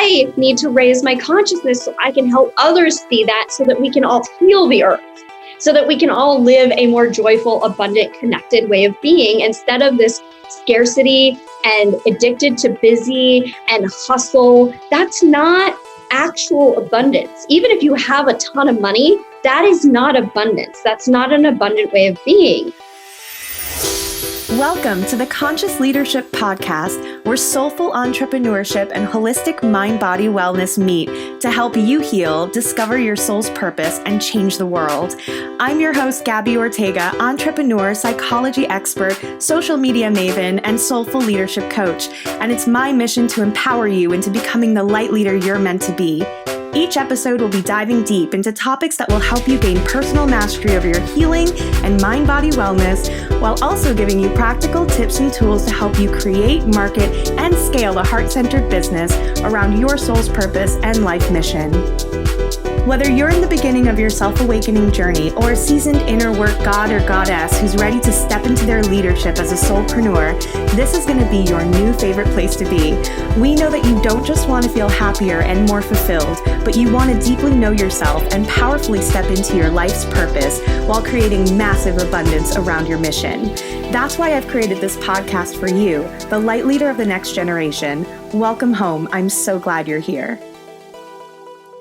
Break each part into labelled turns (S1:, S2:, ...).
S1: I need to raise my consciousness so I can help others see that, so that we can all heal the earth, so that we can all live a more joyful, abundant, connected way of being, instead of this scarcity and addicted to busy and hustle. That's not actual abundance. Even if you have a ton of money, that is not abundance. That's not an abundant way of being.
S2: Welcome to the Conscious Leadership Podcast, where soulful entrepreneurship and holistic mind-body wellness meet to help you heal, discover your soul's purpose, and change the world. I'm your host, Gabby Ortega, entrepreneur, psychology expert, social media maven, and soulful leadership coach. And it's my mission to empower you into becoming the light leader you're meant to be. Each episode will be diving deep into topics that will help you gain personal mastery over your healing and mind-body wellness, while also giving you practical tips and tools to help you create, market, and scale a heart-centered business around your soul's purpose and life mission. Whether you're in the beginning of your self-awakening journey or a seasoned inner work god or goddess who's ready to step into their leadership as a soulpreneur, this is going to be your new favorite place to be. We know that you don't just want to feel happier and more fulfilled, but you want to deeply know yourself and powerfully step into your life's purpose while creating massive abundance around your mission. That's why I've created this podcast for you, the light leader of the next generation. Welcome home. I'm so glad you're here.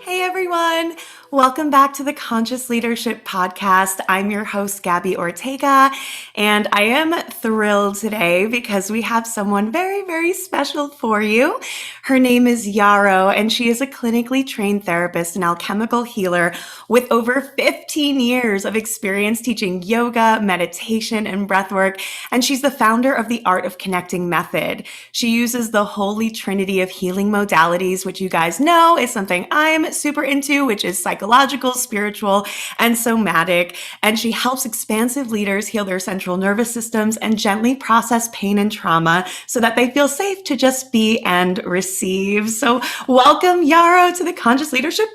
S2: Hey everyone, welcome back to the Conscious Leadership Podcast. I'm your host, Gabby Ortega, and I am thrilled today because we have someone very, very special for you. Her name is Yarrow, and she is a clinically trained therapist and alchemical healer with over 15 years of experience teaching yoga, meditation, and breathwork, and she's the founder of the Art of Connecting method. She uses the holy trinity of healing modalities, which you guys know is something I'm super into, which is psychological, spiritual, and somatic. And she helps expansive leaders heal their central nervous systems and gently process pain and trauma so that they feel safe to just be and receive. So welcome, Yarrow, to the Conscious Leadership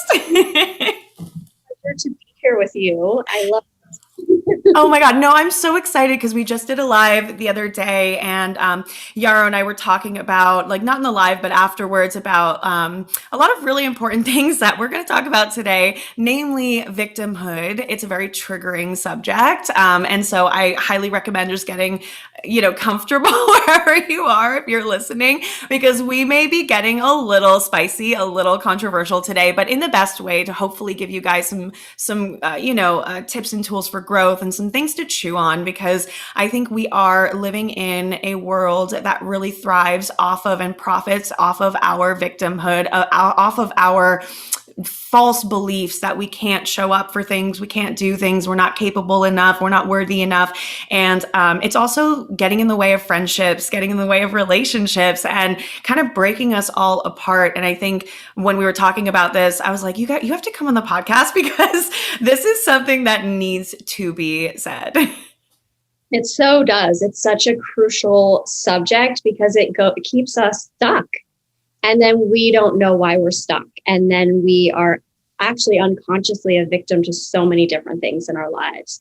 S2: Podcast.
S1: Pleasure to be here with you. I love
S2: Oh my God. No, I'm so excited because we just did a live the other day, and Yarrow and I were talking about, like, not in the live, but afterwards, about a lot of really important things that we're going to talk about today, namely victimhood. It's a very triggering subject. And so I highly recommend just getting, comfortable wherever you are if you're listening, because we may be getting a little spicy, a little controversial today, but in the best way to hopefully give you guys some tips and tools for growth and some things to chew on, because I think we are living in a world that really thrives off of and profits off of our victimhood, off of our false beliefs that we can't show up for things, we can't do things, we're not capable enough, we're not worthy enough. And it's also getting in the way of friendships, getting in the way of relationships, and kind of breaking us all apart. And I think when we were talking about this, I was like, you have to come on the podcast because this is something that needs to be said.
S1: It so does. It's such a crucial subject because it keeps us stuck. And then we don't know why we're stuck. And then we are actually unconsciously a victim to so many different things in our lives.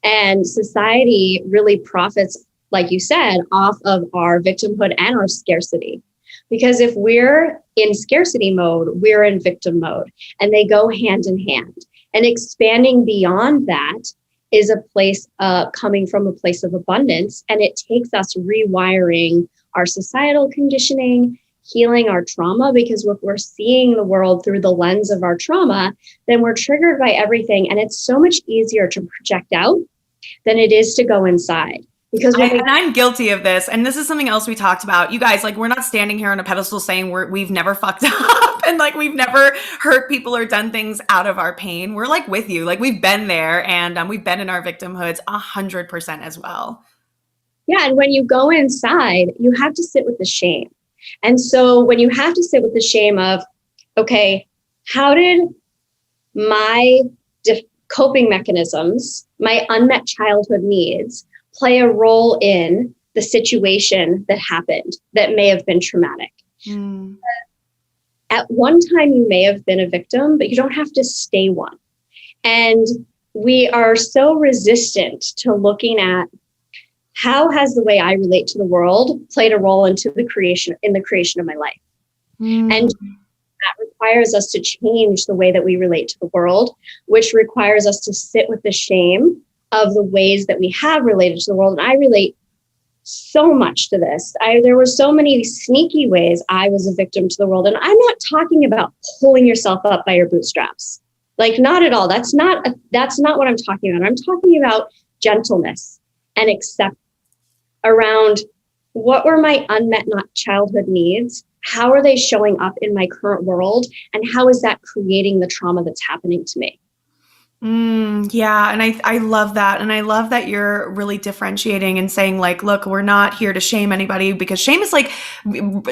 S1: And society really profits, like you said, off of our victimhood and our scarcity. Because if we're in scarcity mode, we're in victim mode, and they go hand in hand. And expanding beyond that is a place coming from a place of abundance. And it takes us rewiring our societal conditioning, healing our trauma, because if we're seeing the world through the lens of our trauma, then we're triggered by everything. And it's so much easier to project out than it is to go inside. Because
S2: I'm guilty of this. And this is something else we talked about. You guys, like, we're not standing here on a pedestal saying we've never fucked up and like we've never hurt people or done things out of our pain. We're like with you, like we've been there, and we've been in our victimhoods 100% as well.
S1: Yeah. And when you go inside, you have to sit with the shame. And so when you have to sit with the shame of, okay, how did my coping mechanisms, my unmet childhood needs, play a role in the situation that happened that may have been traumatic? At one time, you may have been a victim, but you don't have to stay one. And we are so resistant to looking at how has the way I relate to the world played a role in the creation of my life? And that requires us to change the way that we relate to the world, which requires us to sit with the shame of the ways that we have related to the world. And I relate so much to this. There were so many sneaky ways I was a victim to the world. And I'm not talking about pulling yourself up by your bootstraps. Like, not at all. That's not what I'm talking about. I'm talking about gentleness and acceptance around what were my unmet childhood needs? How are they showing up in my current world? And how is that creating the trauma that's happening to me?
S2: Yeah. And I love that. And I love that you're really differentiating and saying, like, look, we're not here to shame anybody, because shame is, like,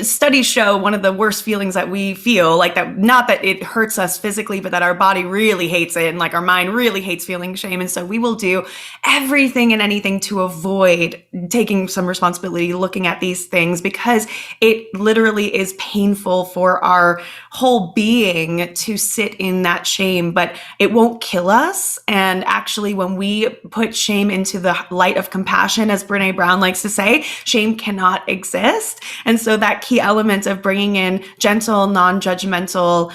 S2: studies show, one of the worst feelings that we feel, like, that, not that it hurts us physically, but that our body really hates it. And, like, our mind really hates feeling shame. And so we will do everything and anything to avoid taking some responsibility, looking at these things, because it literally is painful for our whole being to sit in that shame, but it won't kill us. And actually, when we put shame into the light of compassion, as Brene Brown likes to say, shame cannot exist. And so that key element of bringing in gentle, non-judgmental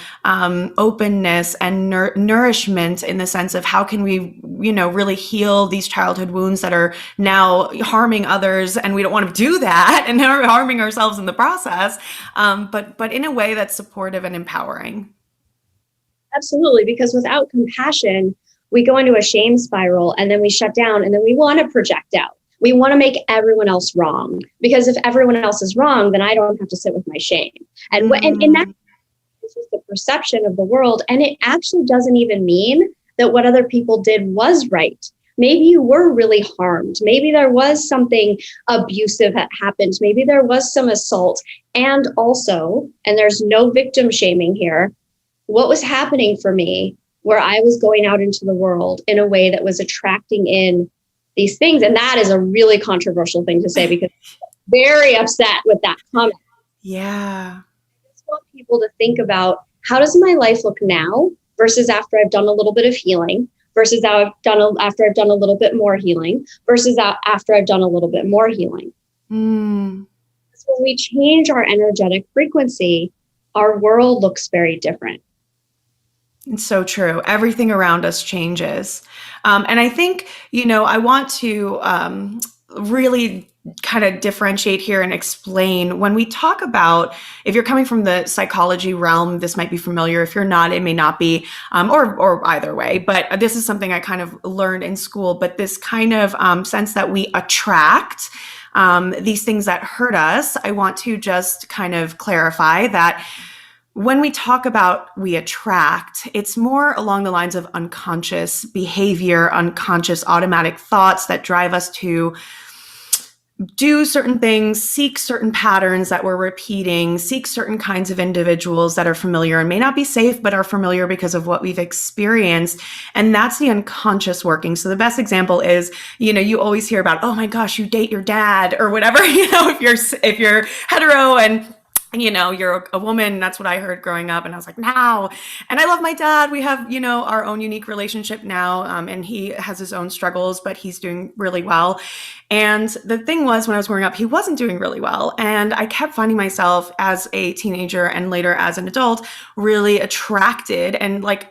S2: openness and nourishment, in the sense of how can we, really heal these childhood wounds that are now harming others, and we don't want to do that, and harming ourselves in the process, but in a way that's supportive and empowering.
S1: Absolutely, because without compassion, we go into a shame spiral, and then we shut down, and then we want to project out. We want to make everyone else wrong, because if everyone else is wrong, then I don't have to sit with my shame. And that is just the perception of the world. And it actually doesn't even mean that what other people did was right. Maybe you were really harmed. Maybe there was something abusive that happened. Maybe there was some assault. And also, and there's no victim shaming here, what was happening for me where I was going out into the world in a way that was attracting in these things. And that is a really controversial thing to say, because I'm very upset with that comment.
S2: Yeah.
S1: I just want people to think about, how does my life look now versus after I've done a little bit of healing, versus after I've done a little bit more healing, versus after I've done a little bit more healing. So when we change our energetic frequency, our world looks very different.
S2: It's so true. Everything around us changes. And I think, I want to really kind of differentiate here and explain, when we talk about, if you're coming from the psychology realm, this might be familiar. If you're not, it may not be, or either way. But this is something I kind of learned in school, but this kind of sense that we attract these things that hurt us. I want to just kind of clarify that when we talk about we attract, it's more along the lines of unconscious behavior, unconscious automatic thoughts that drive us to do certain things, seek certain patterns that we're repeating, seek certain kinds of individuals that are familiar and may not be safe, but are familiar because of what we've experienced. And that's the unconscious working. So the best example is, you always hear about, oh my gosh, you date your dad or whatever, if you're hetero and you're a woman. That's what I heard growing up. And I was like, now. And I love my dad. We have, our own unique relationship now. And he has his own struggles, but he's doing really well. And the thing was, when I was growing up, he wasn't doing really well. And I kept finding myself as a teenager and later as an adult, really attracted and like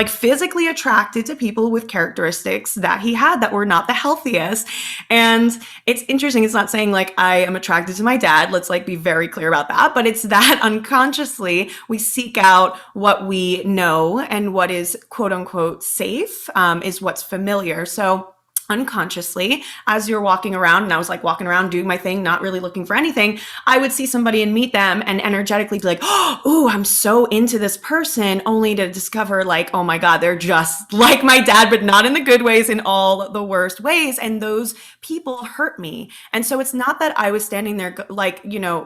S2: physically attracted to people with characteristics that he had that were not the healthiest. And it's interesting. It's not saying like I am attracted to my dad. Let's be very clear about that. But it's that unconsciously we seek out what we know, and what is quote unquote safe is what's familiar. So unconsciously, as you're walking around, and I was walking around doing my thing, not really looking for anything, I would see somebody and meet them and energetically be like, oh, I'm so into this person, only to discover oh my God, they're just like my dad, but not in the good ways, in all the worst ways. And those people hurt me. And so it's not that I was standing there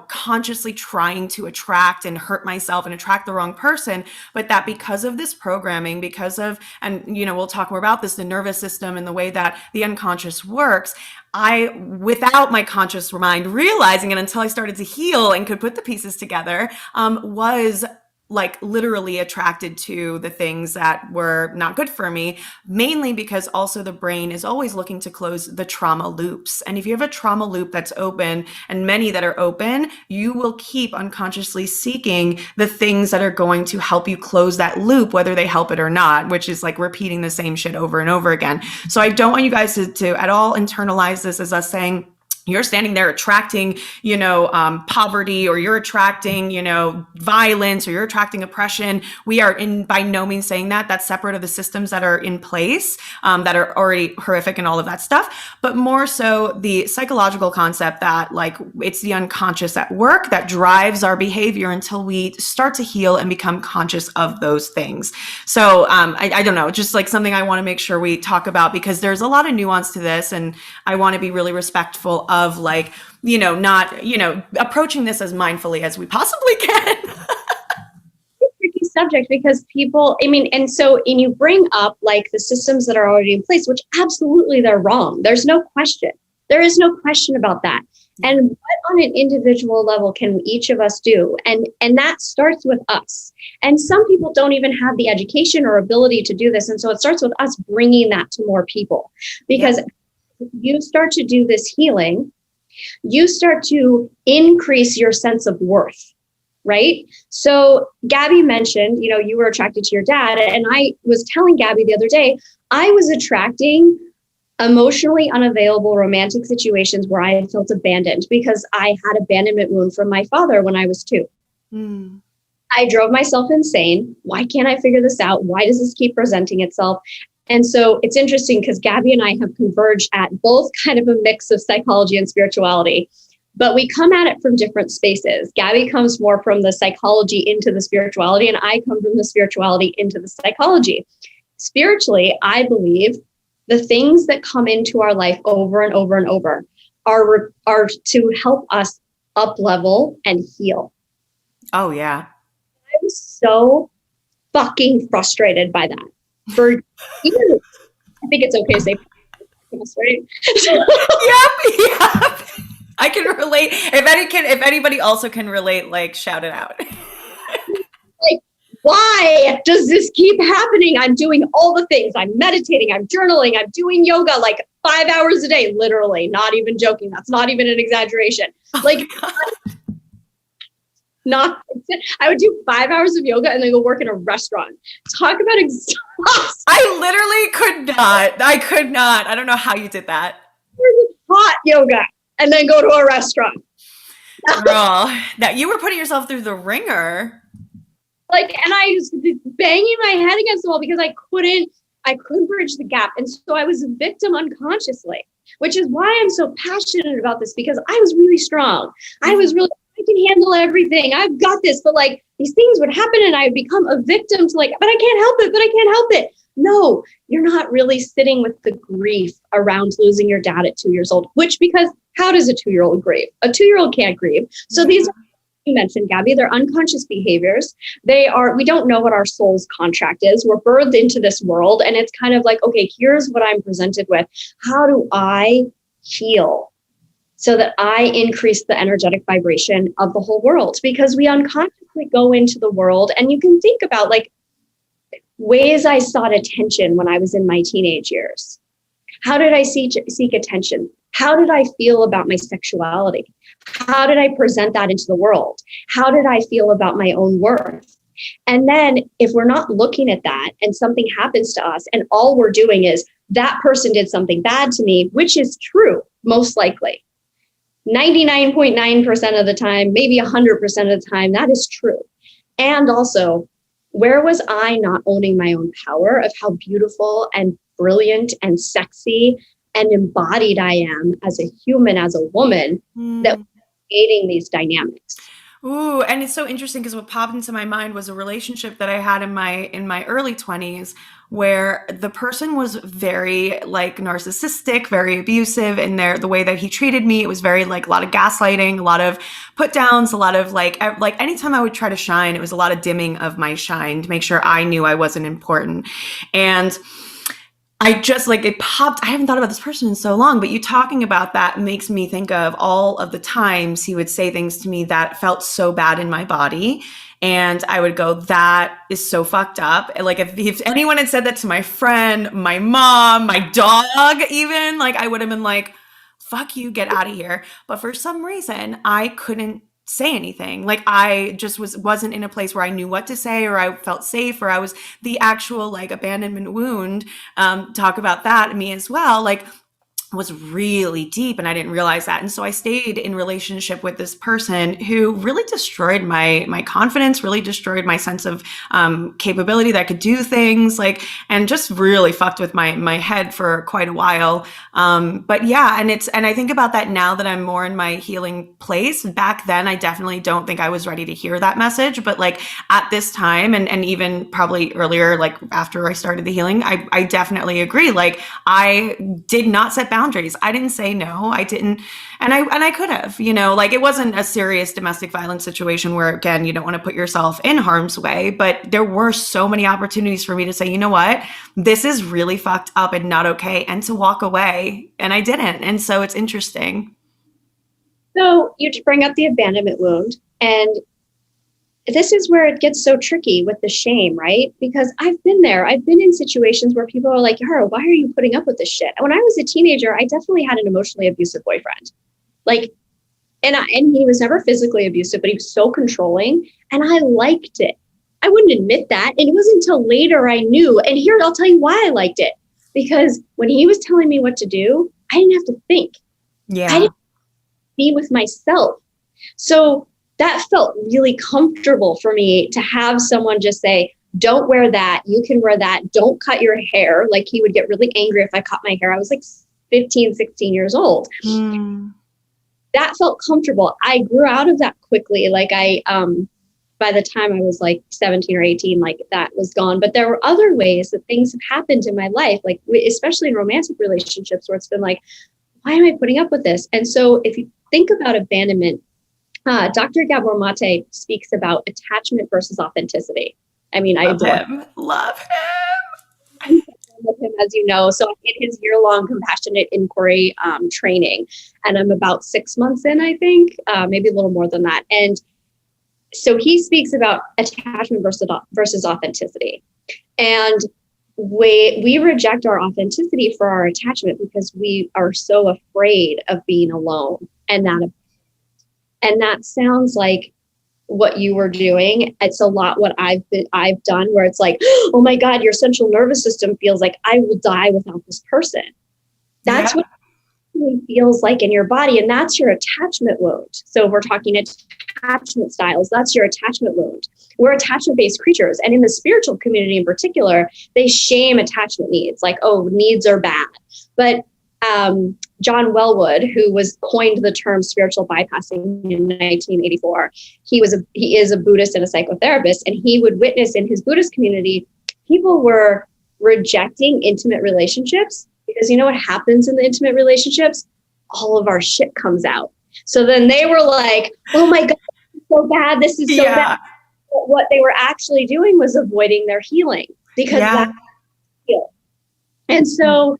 S2: consciously trying to attract and hurt myself and attract the wrong person, but that because of this programming, because of, and we'll talk more about this, the nervous system and the way that the unconscious works, I, without my conscious mind realizing it until I started to heal and could put the pieces together, was like literally attracted to the things that were not good for me, mainly because also the brain is always looking to close the trauma loops. And if you have a trauma loop that's open, and many that are open, you will keep unconsciously seeking the things that are going to help you close that loop, whether they help it or not, which is like repeating the same shit over and over again. So I don't want you guys to at all internalize this as us saying, you're standing there attracting, poverty, or you're attracting, violence, or you're attracting oppression. We are by no means saying that. That's separate of the systems that are in place, that are already horrific and all of that stuff. But more so the psychological concept that like it's the unconscious at work that drives our behavior until we start to heal and become conscious of those things. So I don't know, just like something I want to make sure we talk about, because there's a lot of nuance to this, and I want to be really respectful of like, not, approaching this as mindfully as we possibly can.
S1: Tricky subject because people, and you bring up like the systems that are already in place, which absolutely they're wrong. There's no question. There is no question about that. And what on an individual level can each of us do? And that starts with us. And some people don't even have the education or ability to do this. And so it starts with us bringing that to more people, because you start to do this healing, you start to increase your sense of worth, right? So Gabby mentioned, you were attracted to your dad. And I was telling Gabby the other day, I was attracting emotionally unavailable romantic situations where I felt abandoned because I had abandonment wound from my father when I was 2. I drove myself insane. Why can't I figure this out? Why does this keep presenting itself? And so it's interesting because Gabby and I have converged at both kind of a mix of psychology and spirituality, but we come at it from different spaces. Gabby comes more from the psychology into the spirituality, and I come from the spirituality into the psychology. Spiritually, I believe the things that come into our life over and over and over are to help us up level and heal.
S2: Oh, yeah.
S1: I was so fucking frustrated by that. For years. I think it's okay to say right?
S2: Yep. I can relate. If anybody also can relate, like shout it out.
S1: Like, why does this keep happening? I'm doing all the things. I'm meditating, I'm journaling, I'm doing yoga like 5 hours a day, literally, not even joking. That's not even an exaggeration. Like I would do 5 hours of yoga and then go work in a restaurant. Talk about exhausting.
S2: I literally could not. I don't know how you did that.
S1: Hot yoga and then go to a restaurant.
S2: Girl, that you were putting yourself through the ringer.
S1: Like, and I was banging my head against the wall because I couldn't bridge the gap. And so I was a victim unconsciously, which is why I'm so passionate about this, because I was really strong. I can handle everything. I've got this. But like these things would happen and I would become a victim to like, but I can't help it. No, you're not really sitting with the grief around losing your dad at 2 years old, because how does a 2-year-old grieve? A 2-year-old can't grieve. So these are, you mentioned, Gabby, they're unconscious behaviors. We don't know what our soul's contract is. We're birthed into this world and it's kind of like, okay, here's what I'm presented with. How do I heal so that I increase the energetic vibration of the whole world? Because we unconsciously go into the world, and you can think about like ways I sought attention when I was in my teenage years. How did I seek attention? How did I feel about my sexuality? How did I present that into the world? How did I feel about my own worth? And then if we're not looking at that and something happens to us and all we're doing is that person did something bad to me, which is true, most likely. 99.9% of the time, maybe 100% of the time, that is true. And also, where was I not owning my own power of how beautiful and brilliant and sexy and embodied I am as a human, as a woman, that was creating these dynamics?
S2: Ooh, and it's so interesting because what popped into my mind was a relationship that I had in my early 20s where the person was very like narcissistic, very abusive in the way that he treated me. It was very like a lot of gaslighting, a lot of put downs, a lot of like anytime I would try to shine, it was a lot of dimming of my shine to make sure I knew I wasn't important. And I just like it popped. I haven't thought about this person in so long, but you talking about that makes me think of all of the times he would say things to me that felt so bad in my body. And I would go, that is so fucked up. And like if anyone had said that to my friend, my mom, my dog, even, like I would have been like, fuck you, get out of here. But for some reason, I couldn't say anything. Like I just wasn't in a place where I knew what to say, or I felt safe, or I was the actual like abandonment wound. Talk about that, me as well. Like was really deep, and I didn't realize that. And so I stayed in relationship with this person who really destroyed my confidence, really destroyed my sense of capability that I could do things, like, and just really fucked with my head for quite a while. But yeah, and I think about that now that I'm more in my healing place. Back then, I definitely don't think I was ready to hear that message. But like at this time, and even probably earlier, like after I started the healing, I definitely agree. Like I did not set boundaries. I didn't say no. I didn't. And I could have, like it wasn't a serious domestic violence situation where, again, you don't want to put yourself in harm's way, but there were so many opportunities for me to say, you know what, this is really fucked up and not okay, and to walk away. And I didn't. And so it's interesting.
S1: So you bring up the abandonment wound, and this is where it gets so tricky with the shame, right? Because I've been there. I've been in situations where people are like, Yarrow, why are you putting up with this shit? And when I was a teenager, I definitely had an emotionally abusive boyfriend. Like, and he was never physically abusive, but he was so controlling, and I liked it. I wouldn't admit that. And it wasn't until later I knew. And here, I'll tell you why I liked it. Because when he was telling me what to do, I didn't have to think.
S2: Yeah.
S1: I didn't be with myself. So that felt really comfortable for me to have someone just say, don't wear that. You can wear that. Don't cut your hair. Like he would get really angry if I cut my hair. I was like 15, 16 years old. That felt comfortable. I grew out of that quickly. Like by the time I was like 17 or 18, like that was gone. But there were other ways that things have happened in my life, like especially in romantic relationships where it's been like, why am I putting up with this? And so if you think about abandonment, Dr. Gabor Mate speaks about attachment versus authenticity. I mean, I
S2: love him.
S1: I'm with him, as you know. So I'm in his year-long compassionate inquiry training, and I'm about 6 months in, I think, maybe a little more than that. And so he speaks about attachment versus authenticity. And we reject our authenticity for our attachment because we are so afraid of being alone. And that sounds like what you were doing. It's a lot what I've done, where it's like, oh my God, your central nervous system feels like I will die without this person. That's what it really feels like in your body. And that's your attachment wound. So if we're talking attachment styles, that's your attachment wound. We're attachment-based creatures. And in the spiritual community in particular, they shame attachment needs, like, oh, needs are bad. But John Wellwood, who coined the term spiritual bypassing in 1984, he is a Buddhist and a psychotherapist, and he would witness in his Buddhist community, people were rejecting intimate relationships because you know what happens in the intimate relationships? All of our shit comes out. So then they were like, oh my God, this is so bad. This is so bad. But what they were actually doing was avoiding their healing because that's heal. And so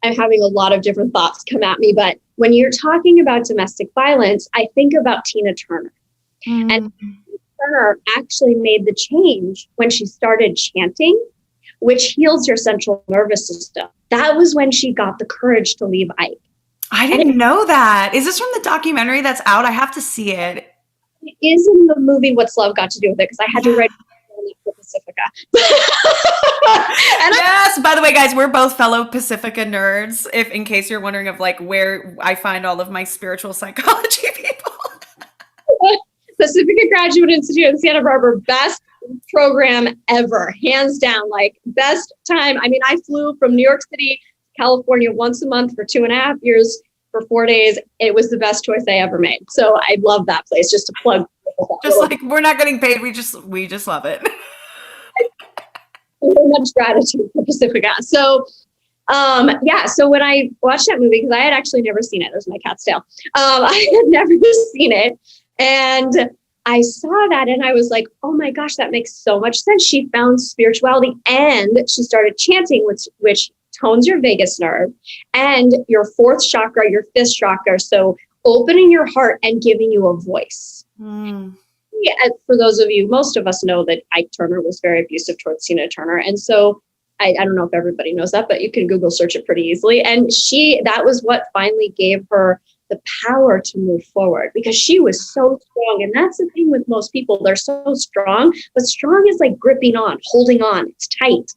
S1: I'm having a lot of different thoughts come at me, but when you're talking about domestic violence, I think about Tina Turner. And Tina Turner actually made the change when she started chanting, which heals your central nervous system. That was when she got the courage to leave Ike.
S2: I didn't know that. Is this from the documentary that's out? I have to see it.
S1: It is in the movie What's Love Got to Do with It, because I had to write for Pacifica. And
S2: yes, by the way, guys, we're both fellow Pacifica nerds, if in case you're wondering of like where I find all of my spiritual psychology people.
S1: Pacifica Graduate Institute in Santa Barbara, best program ever, hands down, like best time. I mean, I flew from New York City, California once a month for 2.5 years for 4 days. It was the best choice I ever made. So I love that place, just to plug.
S2: Just like we're not getting paid. We just love it.
S1: So much gratitude for Pacifica. So, so when I watched that movie, because I had actually never seen it, there's my cat's tail. I had never seen it. And I saw that and I was like, oh my gosh, that makes so much sense. She found spirituality and she started chanting, which tones your vagus nerve and your fourth chakra, your fifth chakra. So opening your heart and giving you a voice. Yeah, for those of you, most of us know that Ike Turner was very abusive towards Tina Turner. And so I don't know if everybody knows that, but you can Google search it pretty easily. And that was what finally gave her the power to move forward, because she was so strong. And that's the thing with most people. They're so strong, but strong is like gripping on, holding on. It's tight.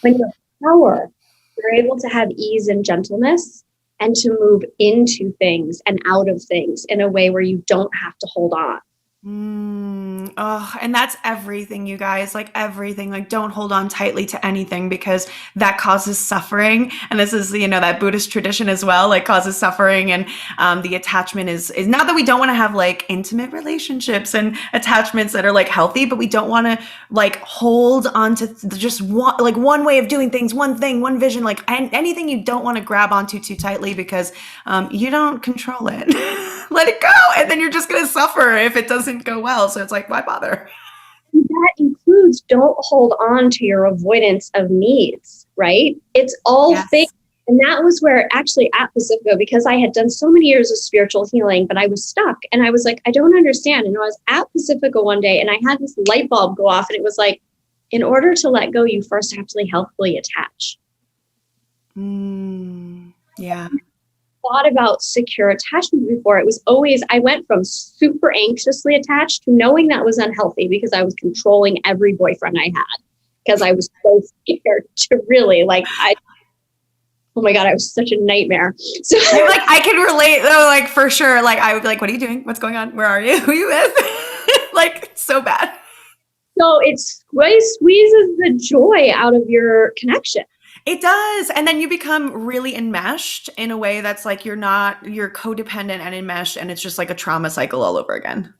S1: When you have power, you're able to have ease and gentleness and to move into things and out of things in a way where you don't have to hold on.
S2: Oh, and that's everything, you guys, like everything. Like, don't hold on tightly to anything, because that causes suffering. And this is, that Buddhist tradition as well, like causes suffering. And the attachment is not that we don't want to have like intimate relationships and attachments that are like healthy, but we don't want to like hold on to just one way of doing things, one thing, one vision, like anything you don't want to grab onto too tightly, because you don't control it. Let it go. And then you're just going to suffer if it doesn't go well. So it's like, why bother?
S1: That includes, don't hold on to your avoidance of needs, right? It's all things. And that was where actually at Pacifica, because I had done so many years of spiritual healing, but I was stuck and I was like, I don't understand. And I was at Pacifica one day and I had this light bulb go off and it was like, in order to let go, you first have to healthily attach.
S2: Yeah.
S1: Thought about secure attachment before. It was always, I went from super anxiously attached to knowing that was unhealthy because I was controlling every boyfriend I had because I was so scared to really oh my God, I was such a nightmare. So
S2: like, I can relate though, like for sure. Like I would be like, what are you doing? What's going on? Where are you? Who are you with? Like so bad.
S1: So it squeezes the joy out of your connection.
S2: It does. And then you become really enmeshed in a way that's like you're codependent and enmeshed, and it's just like a trauma cycle all over again.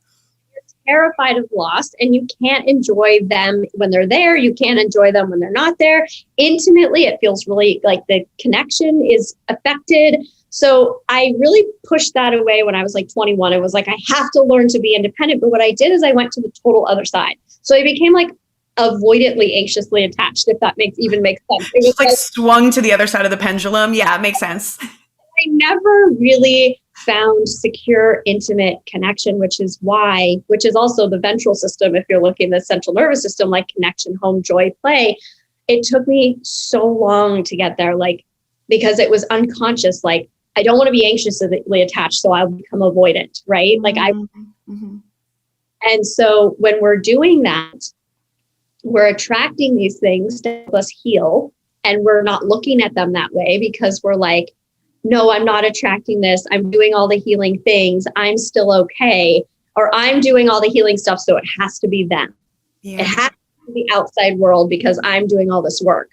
S1: You're terrified of loss and you can't enjoy them when they're there. You can't enjoy them when they're not there. Intimately, it feels really like the connection is affected. So I really pushed that away when I was like 21. It was like, I have to learn to be independent. But what I did is I went to the total other side. So I became like avoidantly anxiously attached, if that makes sense. It was
S2: like swung to the other side of the pendulum. Yeah, it makes sense.
S1: I never really found secure, intimate connection, which is also the ventral system. If you're looking at the central nervous system, like connection, home, joy, play, it took me so long to get there, like, because it was unconscious. Like, I don't want to be anxiously attached, so I'll become avoidant, right? Like and so when we're doing that, we're attracting these things to help us heal, and we're not looking at them that way because we're like, no, I'm not attracting this. I'm doing all the healing things. I'm still okay. Or I'm doing all the healing stuff, so it has to be them. Yeah. It has to be the outside world because I'm doing all this work.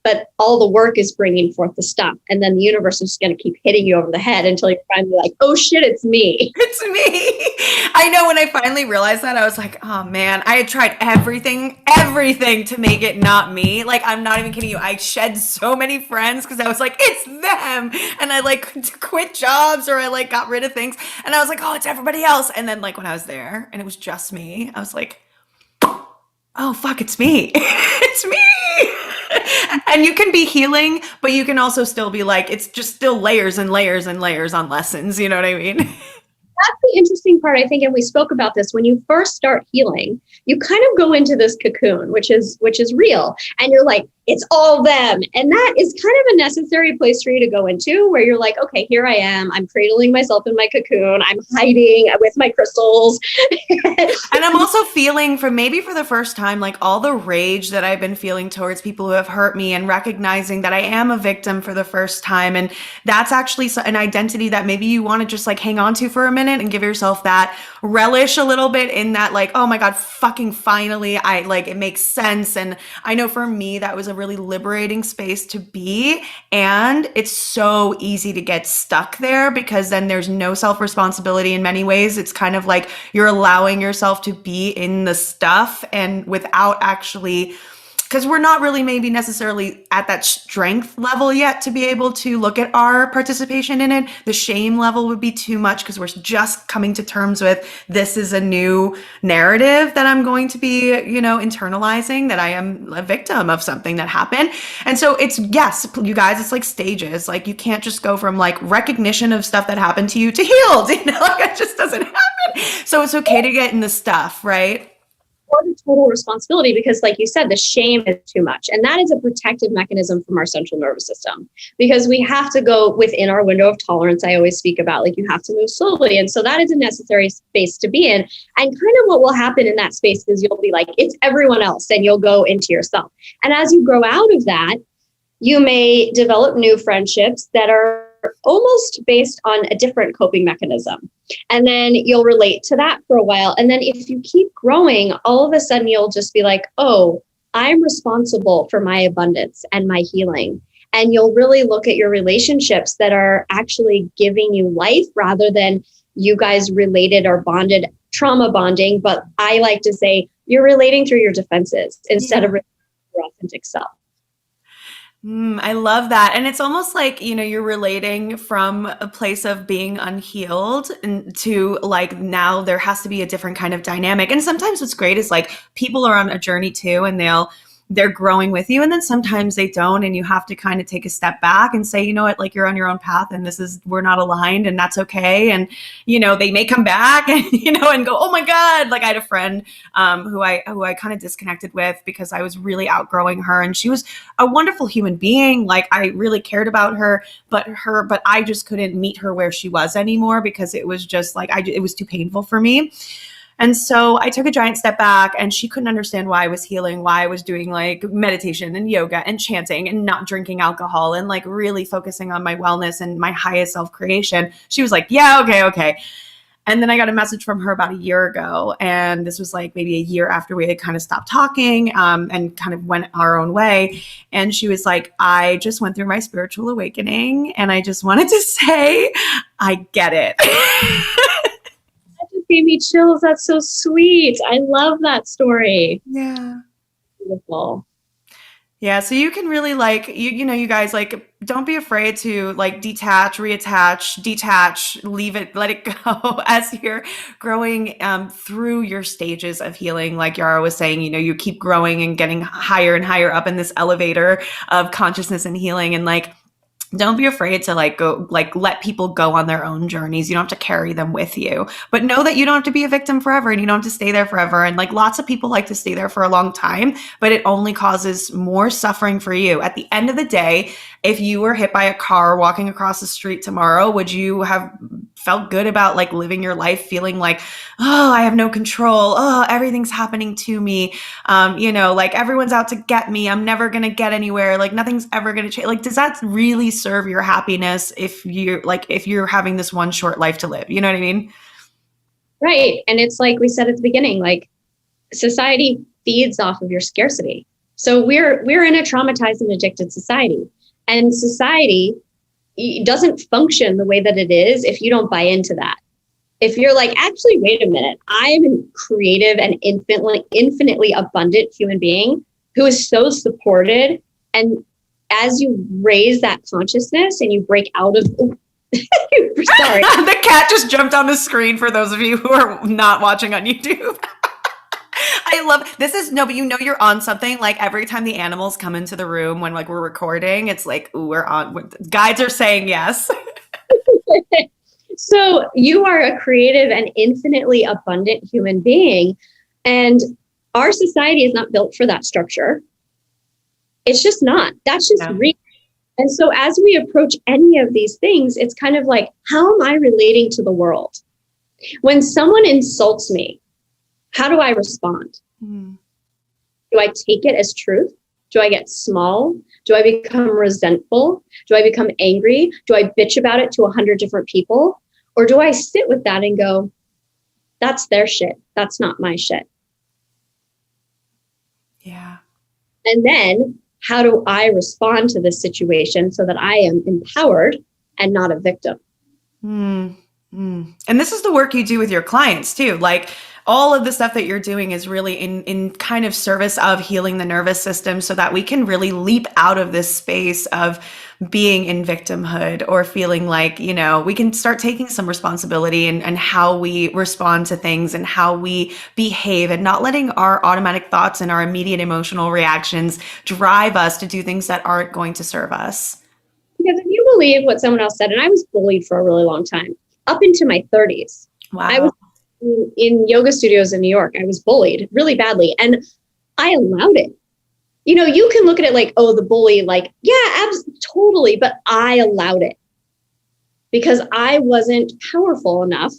S1: But all the work is bringing forth the stuff. And then the universe is going to keep hitting you over the head until you're finally like, oh shit, it's me.
S2: It's me. I know when I finally realized that, I was like, oh man, I had tried everything to make it not me. Like, I'm not even kidding you. I shed so many friends because I was like, it's them. And I like quit jobs, or I like got rid of things. And I was like, oh, it's everybody else. And then like when I was there and it was just me, I was like, oh fuck, it's me. It's me. And you can be healing, but you can also still be like, it's just still layers and layers and layers on lessons. You know what I mean?
S1: That's the interesting part, I think, and we spoke about this. When you first start healing, you kind of go into this cocoon, which is real. And you're like, it's all them. And that is kind of a necessary place for you to go into, where you're like, okay, here I am. I'm cradling myself in my cocoon. I'm hiding with my crystals.
S2: And I'm also feeling for the first time, like all the rage that I've been feeling towards people who have hurt me, and recognizing that I am a victim for the first time. And that's actually an identity that maybe you want to just like hang on to for a minute and give yourself that relish a little bit in that, like, oh my God, fucking finally, it makes sense. And I know for me, that was a really liberating space to be. And it's so easy to get stuck there because then there's no self-responsibility in many ways. It's kind of like you're allowing yourself to be in the stuff and without actually because we're not really maybe necessarily at that strength level yet to be able to look at our participation in it. The shame level would be too much because we're just coming to terms with this is a new narrative that I'm going to be, internalizing, that I am a victim of something that happened. And so it's, yes, you guys, it's like stages. Like you can't just go from like recognition of stuff that happened to you to healed, like it just doesn't happen. So it's okay to get in the stuff, right?
S1: Or the total responsibility, because like you said, the shame is too much. And that is a protective mechanism from our central nervous system, because we have to go within our window of tolerance. I always speak about, like, you have to move slowly. And so that is a necessary space to be in. And kind of what will happen in that space is you'll be like, it's everyone else, and you'll go into yourself. And as you grow out of that, you may develop new friendships that are almost based on a different coping mechanism. And then you'll relate to that for a while. And then if you keep growing, all of a sudden you'll just be like, oh, I'm responsible for my abundance and my healing. And you'll really look at your relationships that are actually giving you life rather than you guys related or bonded, trauma bonding. But I like to say you're relating through your defenses instead of your authentic self.
S2: I love that. And it's almost like, you're relating from a place of being unhealed and to like, now there has to be a different kind of dynamic. And sometimes what's great is like people are on a journey too, and they're growing with you. And then sometimes they don't, and you have to kind of take a step back and say, you know what, like you're on your own path and we're not aligned, and that's okay. And, they may come back and, and go, oh my God. Like I had a friend who I kind of disconnected with because I was really outgrowing her, and she was a wonderful human being. Like I really cared about her, but I just couldn't meet her where she was anymore because it was just like, it was too painful for me. And so I took a giant step back, and she couldn't understand why I was healing, why I was doing like meditation and yoga and chanting and not drinking alcohol and like really focusing on my wellness and my highest self-creation. She was like, yeah, okay. And then I got a message from her about a year ago. And this was like maybe a year after we had kind of stopped talking and kind of went our own way. And she was like, I just went through my spiritual awakening, and I just wanted to say, I get it.
S1: Gave me chills. That's so sweet. I love that story.
S2: Yeah.
S1: Beautiful.
S2: Yeah. So you can really like, you guys, like, don't be afraid to like detach, reattach, detach, leave it, let it go as you're growing through your stages of healing. Like Yarrow was saying, you keep growing and getting higher and higher up in this elevator of consciousness and healing. And like, don't be afraid to like go, like let people go on their own journeys. You don't have to carry them with you, but know that you don't have to be a victim forever, and you don't have to stay there forever. And like lots of people like to stay there for a long time, but it only causes more suffering for you. At the end of the day, if you were hit by a car walking across the street tomorrow, would you have felt good about like living your life feeling like, oh, I have no control. Oh, everything's happening to me. Like everyone's out to get me. I'm never going to get anywhere. Like nothing's ever going to change. Like, does that really serve your happiness if you're having this one short life to live? You know what I mean?
S1: Right. And it's like we said at the beginning, like society feeds off of your scarcity. So we're in a traumatized and addicted society, and society doesn't function the way that it is if you don't buy into that. If you're like, actually, wait a minute, I am a creative and infinitely abundant human being who is so supported. And as you raise that consciousness and you break out of, sorry.
S2: The cat just jumped on the screen for those of you who are not watching on YouTube. I love this but you're on something. Like every time the animals come into the room when like we're recording, it's like, ooh, we're on. Guides are saying yes.
S1: So you are a creative and infinitely abundant human being. And our society is not built for that structure. It's just not. That's just real. And so as we approach any of these things, it's kind of like, how am I relating to the world? When someone insults me, how do I respond? Do I take it as truth? Do I get small? Do I become resentful? Do I become angry? Do I bitch about it to 100 different people? Or do I sit with that and go, that's their shit. That's not my shit.
S2: Yeah.
S1: And then how do I respond to this situation so that I am empowered and not a victim?
S2: And this is the work you do with your clients too. Like all of the stuff that you're doing is really in kind of service of healing the nervous system so that we can really leap out of this space of being in victimhood or feeling like, you know, we can start taking some responsibility and how we respond to things and how we behave, and not letting our automatic thoughts and our immediate emotional reactions drive us to do things that aren't going to serve us.
S1: Because if you believe what someone else said, and I was bullied for a really long time, up into my 30s.
S2: Wow.
S1: I was in yoga studios in New York. I was bullied really badly, and I allowed it. You know, you can look at it like, oh, the bully, like, yeah, totally. But I allowed it because I wasn't powerful enough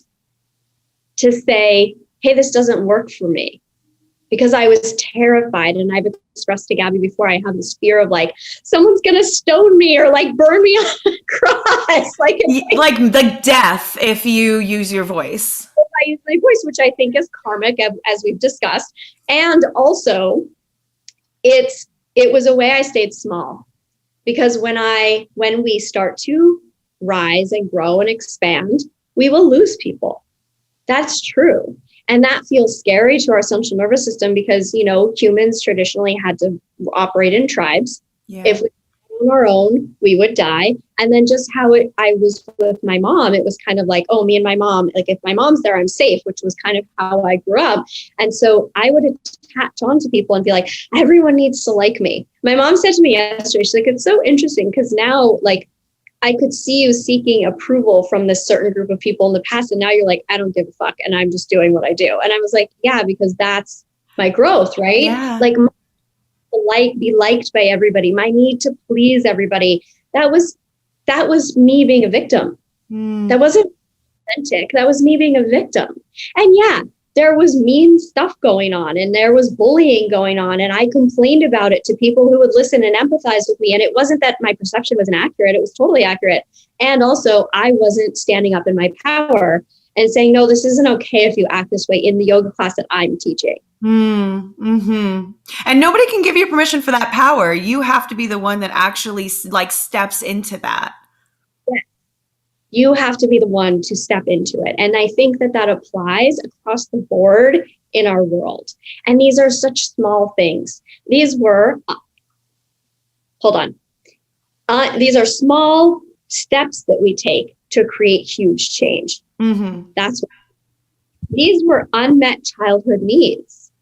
S1: to say, hey, this doesn't work for me. Because I was terrified, and I've expressed to Gabby before, I have this fear of like, someone's going to stone me or like burn me on a cross. Like
S2: the death if you use your voice.
S1: I use my voice, which I think is karmic, as we've discussed. And also, it was a way I stayed small, because when we start to rise and grow and expand, we will lose people. That's true. And that feels scary to our central nervous system because, you know, humans traditionally had to operate in tribes. Yeah. If we were on our own, we would die. And then just how I was with my mom, it was kind of like, oh, me and my mom, like if my mom's there, I'm safe, which was kind of how I grew up. And so I would attach on to people and be like, everyone needs to like me. My mom said to me yesterday, she's like, it's so interesting because now, like, I could see you seeking approval from this certain group of people in the past. And now you're like, I don't give a fuck. And I'm just doing what I do. And I was like, yeah, because that's my growth, right? Yeah. Like be liked by everybody. My need to please everybody. That was me being a victim. That wasn't authentic. That was me being a victim. And yeah, there was mean stuff going on and there was bullying going on. And I complained about it to people who would listen and empathize with me. And it wasn't that my perception wasn't accurate. It was totally accurate. And also I wasn't standing up in my power and saying, no, this isn't okay if you act this way in the yoga class that I'm teaching.
S2: Mm-hmm. And nobody can give you permission for that power. You have to be the one that actually like steps into that.
S1: Yeah. You have to be the one to step into it. And I think that applies across the board in our world. And these are such small things. These were, these are small steps that we take to create huge change. Mm-hmm. These were unmet childhood needs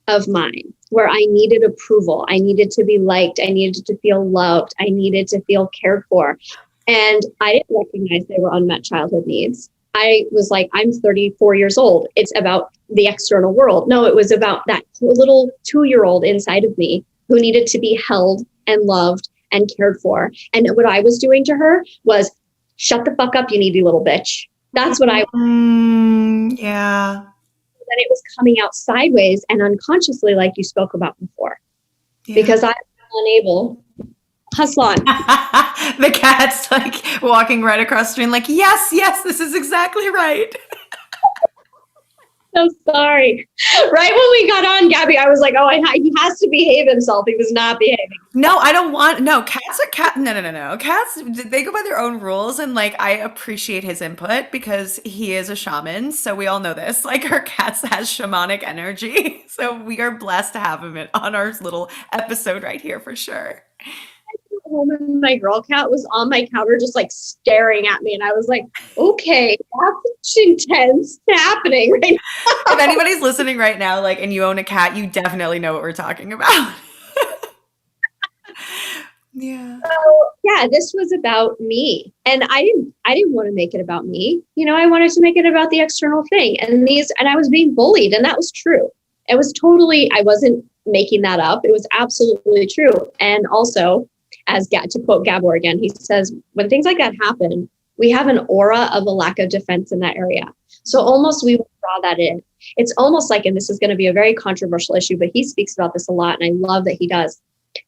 S1: of mine, where I needed approval. I needed to be liked. I needed to feel loved. I needed to feel cared for. And I didn't recognize they were unmet childhood needs. I was like, I'm 34 years old. It's about the external world. No, it was about that little 2-year-old inside of me who needed to be held and loved and cared for. And what I was doing to her was, shut the fuck up, you needy little bitch. That's what I was.
S2: Yeah.
S1: Then it was coming out sideways and unconsciously, like you spoke about before. Yeah. Because I was unable. Hustle on.
S2: The cat's like walking right across the street, like, yes, this is exactly right.
S1: So sorry. Right when we got on, Gabby, I was like, oh, he has to behave himself. He was not behaving.
S2: No, cats are cat. No. Cats, they go by their own rules. And like, I appreciate his input because he is a shaman. So we all know this, like our cats has shamanic energy. So we are blessed to have him on our little episode right here for sure.
S1: Home and my girl cat was on my counter just like staring at me, and I was like, okay, that's intense happening right now.
S2: If anybody's listening right now, like, and you own a cat, you definitely know what we're talking about. Yeah. So
S1: yeah, this was about me, and I didn't want to make it about me. You know, I wanted to make it about the external thing, and I was being bullied, and that was true. It was totally, I wasn't making that up. It was absolutely true. And also, to quote Gabor again, he says, when things like that happen, we have an aura of a lack of defense in that area. So almost we will draw that in. It's almost like, and this is going to be a very controversial issue, but he speaks about this a lot, and I love that he does.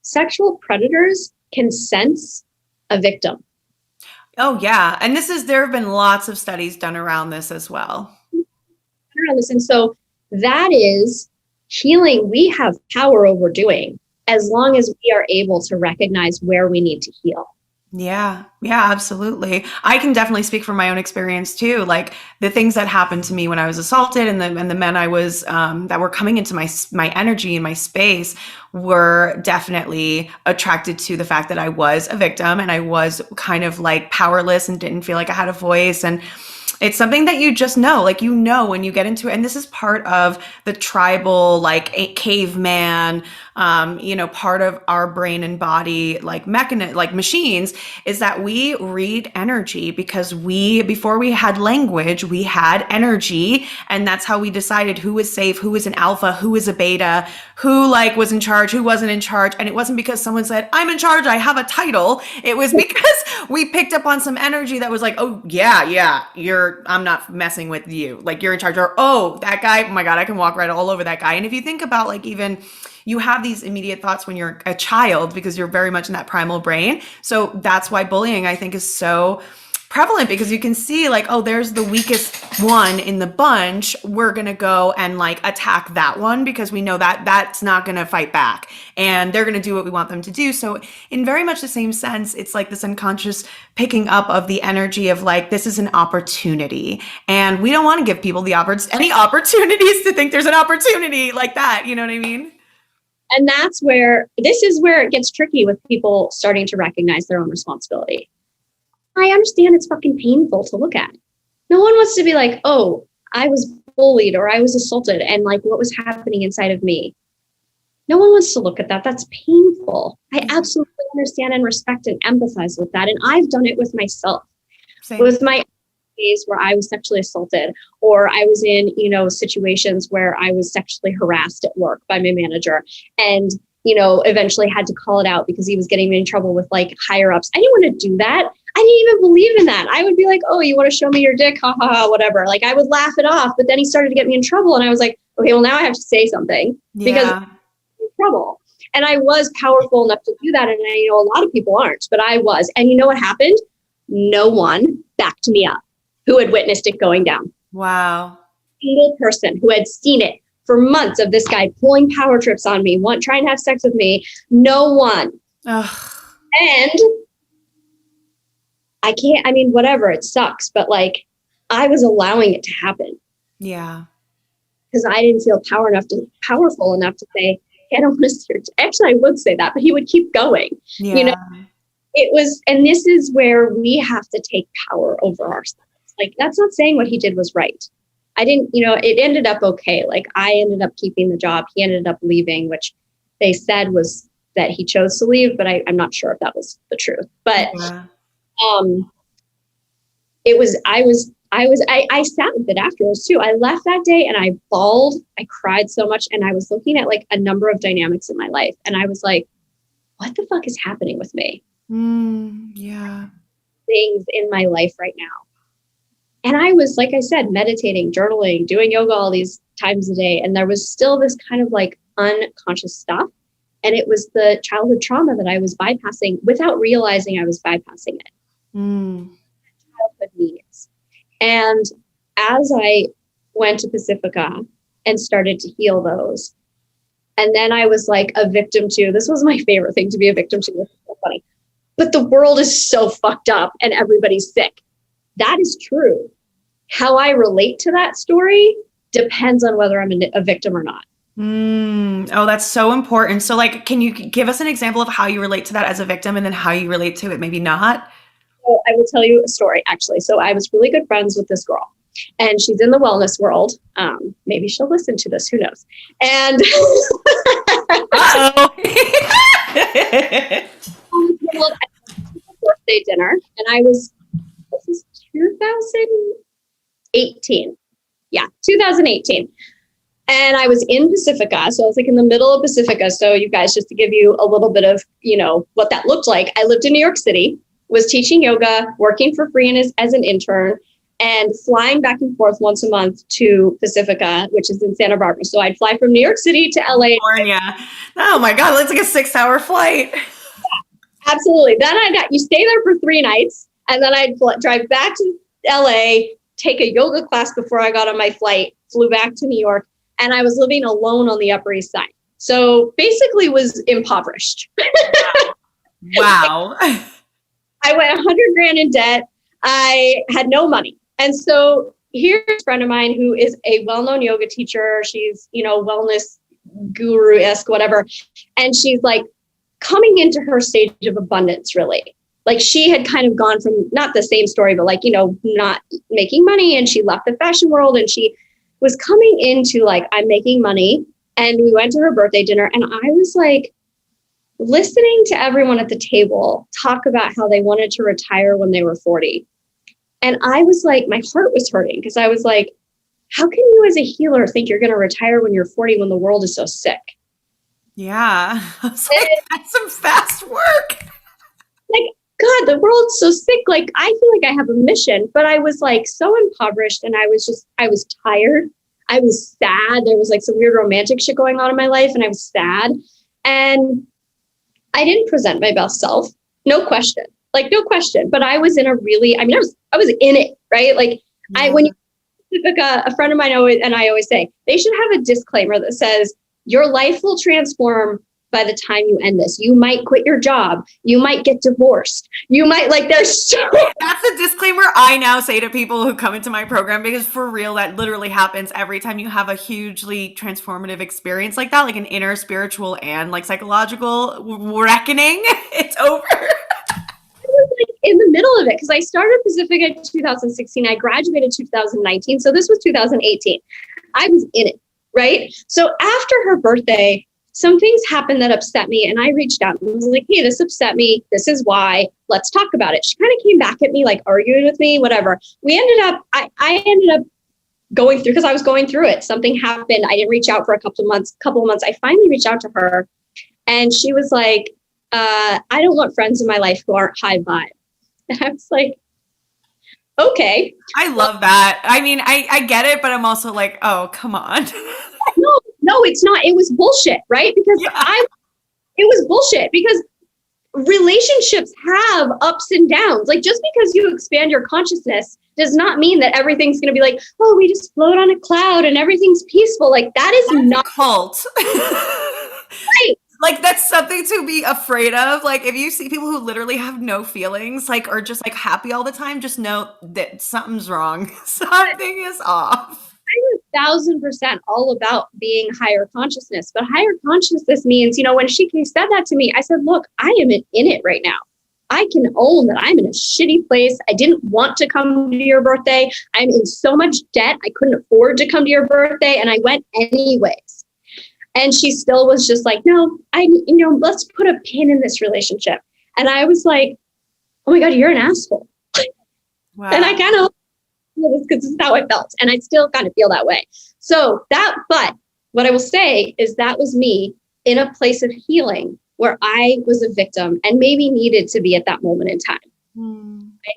S1: Sexual predators can sense a victim.
S2: Oh, yeah. And there have been lots of studies done around this as well.
S1: And so that is healing we have power over doing, as long as we are able to recognize where we need to heal.
S2: Yeah. Yeah, absolutely. I can definitely speak from my own experience too. Like the things that happened to me when I was assaulted and the men I was, that were coming into my energy and my space were definitely attracted to the fact that I was a victim and I was kind of like powerless and didn't feel like I had a voice. And it's something that you just know, like, when you get into it. And this is part of the tribal, like a caveman, part of our brain and body, like like machines, is that we read energy because before we had language, we had energy. And that's how we decided who was safe, who was an alpha, who was a beta, who like was in charge, who wasn't in charge. And it wasn't because someone said, I'm in charge, I have a title. It was because we picked up on some energy that was like, oh yeah, I'm not messing with you. Like you're in charge. Or, oh, that guy, oh my God, I can walk right all over that guy. And if you think about like even you have these immediate thoughts when you're a child because you're very much in that primal brain. So that's why bullying, I think, is so prevalent, because you can see like, oh, there's the weakest one in the bunch. We're going to go and like attack that one because we know that that's not going to fight back and they're going to do what we want them to do. So in very much the same sense, it's like this unconscious picking up of the energy of like, this is an opportunity. And we don't want to give people any opportunities to think there's an opportunity like that. You know what I mean?
S1: And this is where it gets tricky with people starting to recognize their own responsibility. I understand it's fucking painful to look at. No one wants to be like, oh, I was bullied or I was assaulted and like what was happening inside of me. No one wants to look at that. That's painful. I absolutely understand and respect and empathize with that. And I've done it with myself.
S2: Same.
S1: With my days where I was sexually assaulted, or I was in, situations where I was sexually harassed at work by my manager and, eventually had to call it out because he was getting me in trouble with like higher ups. I didn't want to do that. I didn't even believe in that. I would be like, oh, you want to show me your dick? Ha ha ha, whatever. Like I would laugh it off, but then he started to get me in trouble. And I was like, okay, well now I have to say something because I'm in trouble. And I was powerful enough to do that. And I know a lot of people aren't, but I was. And you know what happened? No one backed me up who had witnessed it going down.
S2: Wow.
S1: Single person who had seen it for months of this guy pulling power trips on me, trying to have sex with me. No one.
S2: Ugh.
S1: And whatever, it sucks, but like I was allowing it to happen.
S2: Yeah.
S1: Because I didn't feel powerful enough to say, hey, I don't want to see your actually I would say that, but he would keep going.
S2: Yeah.
S1: It was, and this is where we have to take power over ourselves. Like, that's not saying what he did was right. I didn't, it ended up okay. Like I ended up keeping the job. He ended up leaving, which they said was that he chose to leave, but I'm not sure if that was the truth. But I sat with it afterwards too. I left that day and I bawled. I cried so much. And I was looking at like a number of dynamics in my life. And I was like, what the fuck is happening with me?
S2: Yeah.
S1: Things in my life right now. And I was, like I said, meditating, journaling, doing yoga all these times a day. And there was still this kind of like unconscious stuff. And it was the childhood trauma that I was bypassing without realizing I was bypassing it. Childhood needs. And as I went to Pacifica and started to heal those, and then I was like a victim to, this was my favorite thing to be a victim to. This is so funny. But the world is so fucked up and everybody's sick. That is true. How I relate to that story depends on whether I'm a victim or not.
S2: Oh, that's so important. So like, can you give us an example of how you relate to that as a victim and then how you relate to it maybe not?
S1: So I will tell you a story, actually. So I was really good friends with this girl and she's in the wellness world. Maybe she'll listen to this, who knows? And birthday dinner, and this is 2018. Yeah, 2018. And I was in Pacifica. So I was like in the middle of Pacifica. So you guys, just to give you a little bit of, what that looked like. I lived in New York City, was teaching yoga, working for free as an intern, and flying back and forth once a month to Pacifica, which is in Santa Barbara. So I'd fly from New York City to LA.
S2: California. Oh my God, that's like a 6-hour flight.
S1: Yeah, absolutely. Then you stay there for 3 nights, and then I'd drive back to LA, take a yoga class before I got on my flight, flew back to New York, and I was living alone on the Upper East Side. So basically was impoverished.
S2: Wow.
S1: I went 100 grand in debt. I had no money. And so here's a friend of mine who is a well-known yoga teacher. She's, wellness guru-esque, whatever. And she's like coming into her stage of abundance, really. Like she had kind of gone from not the same story, but like, not making money. And she left the fashion world and she was coming into like, I'm making money. And we went to her birthday dinner and I was like, listening to everyone at the table talk about how they wanted to retire when they were 40. And I was like, my heart was hurting because I was like, how can you as a healer think you're going to retire when you're 40 when the world is so sick?
S2: Yeah. I was like, that's some fast work.
S1: Like, God, the world's so sick. Like, I feel like I have a mission, but I was like so impoverished and I was tired. I was sad. There was like some weird romantic shit going on in my life and I was sad. And I didn't present my best self. No question. Like, no question. But I was in a really, I was in it, right? Like when you, a friend of mine always say, they should have a disclaimer that says, your life will transform by the time you end this. You might quit your job. You might get divorced. You might there's so.
S2: That's a disclaimer I now say to people who come into my program, because for real, that literally happens every time you have a hugely transformative experience like that, like an inner spiritual and like psychological reckoning. It's over.
S1: I was like in the middle of it because I started Pacifica in 2016. I graduated 2019. So this was 2018. I was in it, right? So after her birthday, some things happened that upset me. And I reached out and was like, hey, this upset me. This is why. Let's talk about it. She kind of came back at me, like arguing with me, whatever. I ended up going through, because I was going through it. Something happened. I didn't reach out for a couple of months. I finally reached out to her and she was like, I don't want friends in my life who aren't high vibe. And I was like, okay.
S2: I love that. I mean, I get it, but I'm also like, oh, come on.
S1: No, it's not. It was bullshit, right? Because it was bullshit because relationships have ups and downs. Like just because you expand your consciousness does not mean that everything's going to be like, oh, we just float on a cloud and everything's peaceful. Like that's not
S2: a cult.
S1: right.
S2: Like that's something to be afraid of. Like if you see people who literally have no feelings, like, or just like happy all the time, just know that something's wrong. Something is off.
S1: I'm 1,000% all about being higher consciousness, but higher consciousness means, when she said that to me, I said, look, I am in it right now. I can own that I'm in a shitty place. I didn't want to come to your birthday. I'm in so much debt. I couldn't afford to come to your birthday. And I went anyways. And she still was just like, no, let's put a pin in this relationship. And I was like, oh my God, you're an asshole. Wow. And I kind of, because this is how I felt. And I still kind of feel that way. But what I will say is that was me in a place of healing where I was a victim and maybe needed to be at that moment in time. Right?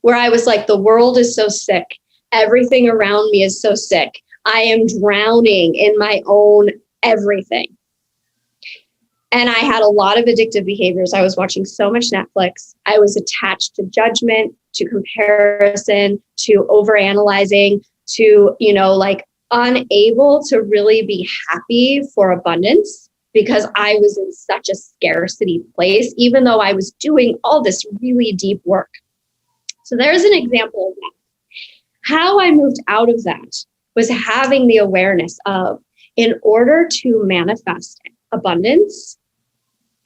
S1: Where I was like, the world is so sick. Everything around me is so sick. I am drowning in my own everything. And I had a lot of addictive behaviors. I was watching so much Netflix. I was attached to judgment, to comparison, to overanalyzing, to, unable to really be happy for abundance because I was in such a scarcity place, even though I was doing all this really deep work. So there's an example of that. How I moved out of that was having the awareness of, in order to manifest abundance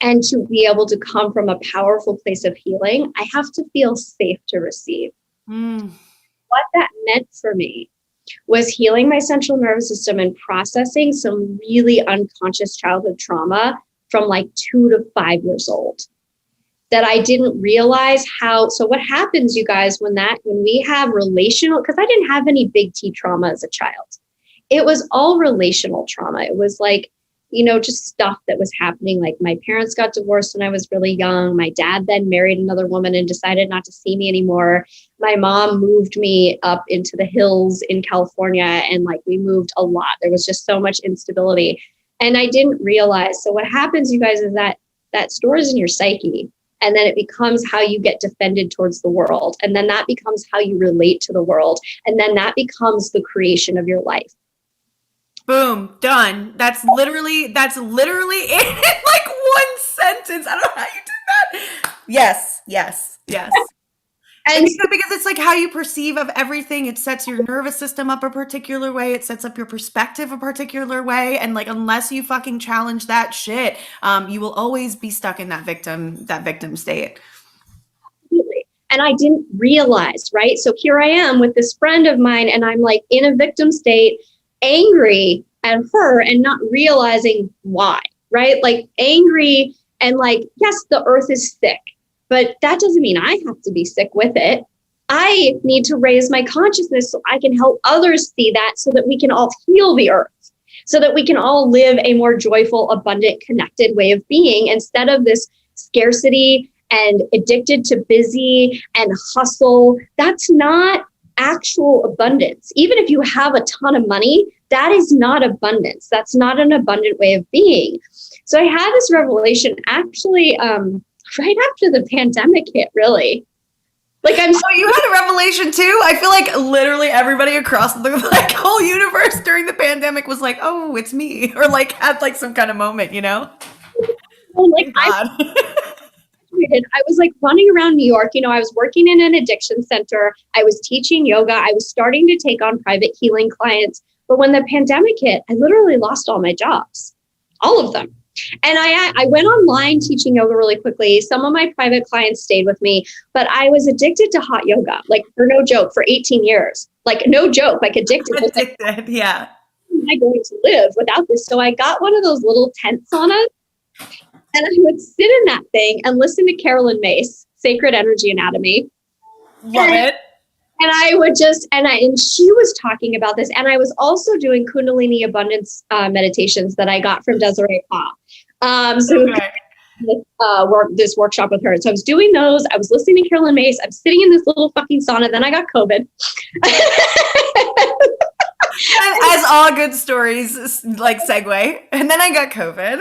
S1: and to be able to come from a powerful place of healing, I have to feel safe to receive. What that meant for me was healing my central nervous system and processing some really unconscious childhood trauma from like 2 to 5 years old that I didn't realize how. So what happens, you guys, when we have relational, because I didn't have any big T trauma as a child. It was all relational trauma. It was like, just stuff that was happening. Like my parents got divorced when I was really young. My dad then married another woman and decided not to see me anymore. My mom moved me up into the hills in California and we moved a lot. There was just so much instability and I didn't realize. So what happens, you guys, is that stores in your psyche and then it becomes how you get defended towards the world. And then that becomes how you relate to the world. And then that becomes the creation of your life.
S2: Boom, done. That's literally it. Like one sentence. I don't know how you did that. Yes, yes, yes.
S1: And
S2: Because it's like how you perceive of everything. It sets your nervous system up a particular way. It sets up your perspective a particular way. And like, unless you fucking challenge that shit, you will always be stuck in that victim state.
S1: absolutely. And I didn't realize, right? So here I am with this friend of mine, and I'm like in a victim state, angry at her and not realizing why, right? Like angry and like, yes, the earth is sick, but that doesn't mean I have to be sick with it. I need to raise my consciousness so I can help others see that, so that we can all heal the earth, so that we can all live a more joyful, abundant, connected way of being, instead of this scarcity and addicted to busy and hustle. That's not actual abundance. Even if you have a ton of money, that is not abundance. That's not an abundant way of being. So I had this revelation actually right after the pandemic hit, really. Like
S2: Oh, you had a revelation too? I feel like literally everybody across the like whole universe during the pandemic was like, oh, it's me. Or like had like some kind of moment, you know?
S1: like
S2: God.
S1: I was like running around New York. I was working in an addiction center. I was teaching yoga. I was starting to take on private healing clients. But when the pandemic hit, I literally lost all my jobs, all of them. And I went online teaching yoga really quickly. Some of my private clients stayed with me, but I was addicted to hot yoga, like for no joke, for 18 years. Like no joke, like addicted.
S2: Addicted, yeah.
S1: How am I going to live without this? So I got one of those little tent saunas, and I would sit in that thing and listen to Carolyn Mace, Sacred Energy Anatomy.
S2: Love it.
S1: And I would just, and she was talking about this. And I was also doing Kundalini abundance meditations that I got from Desiree Pa. This workshop with her. So I was doing those. I was listening to Carolyn Mace. I'm sitting in this little fucking sauna. Then I got COVID.
S2: As all good stories like segue. And then I got COVID.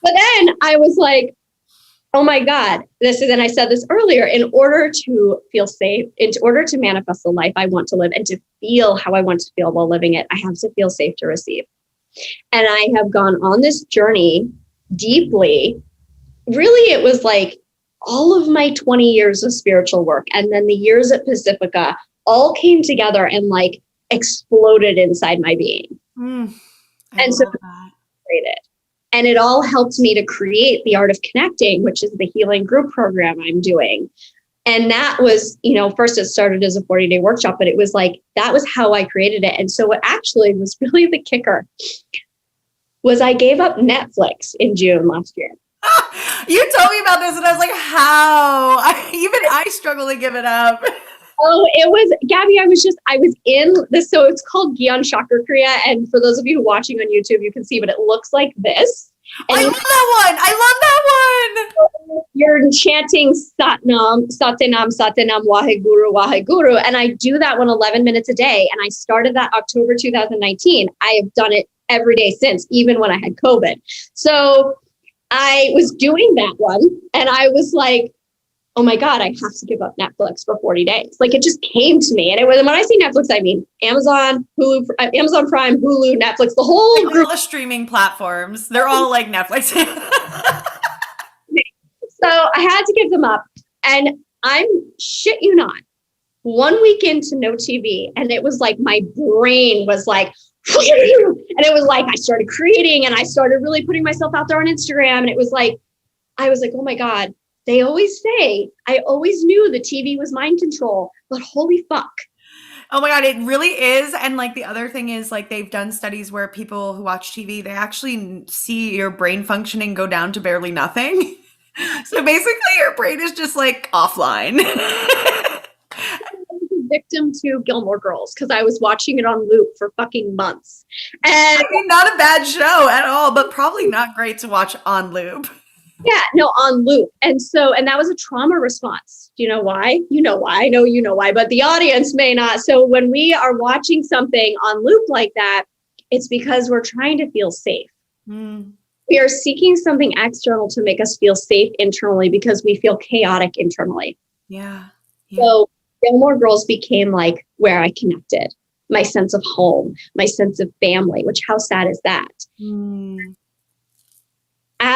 S1: But then I was like, oh my God, and I said this earlier, in order to feel safe, in order to manifest the life I want to live and to feel how I want to feel while living it, I have to feel safe to receive. And I have gone on this journey deeply. Really, it was like all of my 20 years of spiritual work and then the years at Pacifica all came together and like exploded inside my being. And so created. And it all helped me to create the Art of Connecting, which is the healing group program I'm doing. And that was, first it started as a 40-day workshop, but it was like, that was how I created it. And so what actually was really the kicker was I gave up Netflix in June last year.
S2: You told me about this and I was like, how? I struggle to give it up.
S1: Oh, it was, Gabby, I was in this, so it's called Gyan Chakra Kriya. And for those of you watching on YouTube, you can see, but it looks like this. And
S2: I love that one.
S1: You're chanting Satnam, Satanam, Satanam, Waheguru, Waheguru. And I do that one 11 minutes a day. And I started that October 2019. I have done it every day since, even when I had COVID. So I was doing that one and I was like, oh my God, I have to give up Netflix for 40 days. Like it just came to me. And it was, when I say Netflix, I mean Amazon, Hulu, Amazon Prime, Hulu, Netflix, the whole
S2: like group. All the streaming platforms. They're all like Netflix. So
S1: I had to give them up. And I'm shit you not, 1 week into no TV. And it was like, my brain was like, and it was like, I started creating and I started really putting myself out there on Instagram. And it was like, I was like, oh my God. They always say, I always knew the TV was mind control, but holy fuck.
S2: Oh my God, it really is. And like the other thing is like they've done studies where people who watch TV, they actually see your brain functioning go down to barely nothing. So basically your brain is just like offline.
S1: I was a victim to Gilmore Girls because I was watching it on loop for fucking months. And
S2: I mean, not a bad show at all, but probably not great to watch on loop.
S1: Yeah, no, on loop. And that was a trauma response. Do you know why? You know why. I know you know why, but the audience may not. So when we are watching something on loop like that, it's because we're trying to feel safe. We are seeking something external to make us feel safe internally because we feel chaotic internally.
S2: Yeah.
S1: So Gilmore Girls became like where I connected, my sense of home, my sense of family, which how sad is that?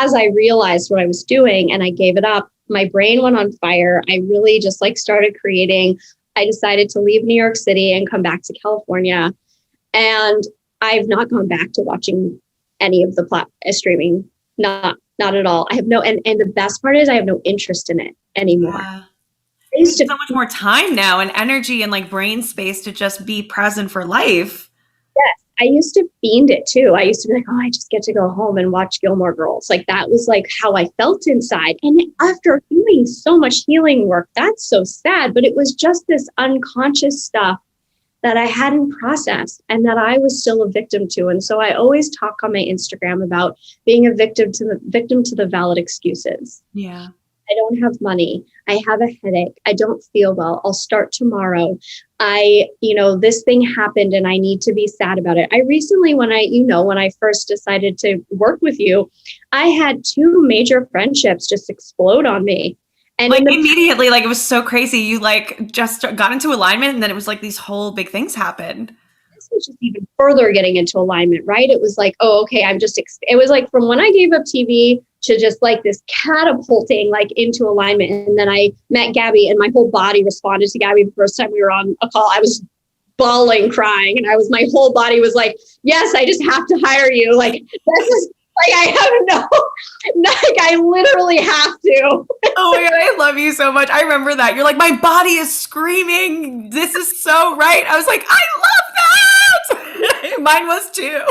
S1: as I realized what I was doing and I gave it up, my brain went on fire. I really just like started creating. I decided to leave New York City and come back to California. And I've not gone back to watching any of the streaming. Not at all. I have no, and the best part is I have no interest in it anymore.
S2: Yeah. I used to so much more time now and energy and like brain space to just be present for life.
S1: Yes. I used to fiend it too. I used to be like, oh, I just get to go home and watch Gilmore Girls. Like that was like how I felt inside. And after doing so much healing work, that's so sad. But it was just this unconscious stuff that I hadn't processed and that I was still a victim to. And so I always talk on my Instagram about being a victim to the valid excuses.
S2: Yeah.
S1: I don't have money. I have a headache. I don't feel well. I'll start tomorrow. This thing happened and I need to be sad about it. I recently, when I first decided to work with you, I had 2 major friendships just explode on me. And
S2: like immediately, like it was so crazy. You like just got into alignment and then it was like these whole big things happened.
S1: This was just even further getting into alignment, right? It was like, oh, okay, it was like from when I gave up TV to just like this catapulting like into alignment. And then I met Gabby and my whole body responded to Gabby the first time we were on a call. I was bawling, crying, and my whole body was like, yes, I just have to hire you. Like, this is like, I have like, I literally have to.
S2: Oh my God, I love you so much. I remember that. You're like, my body is screaming. This is so right. I was like, I love that. Mine was too.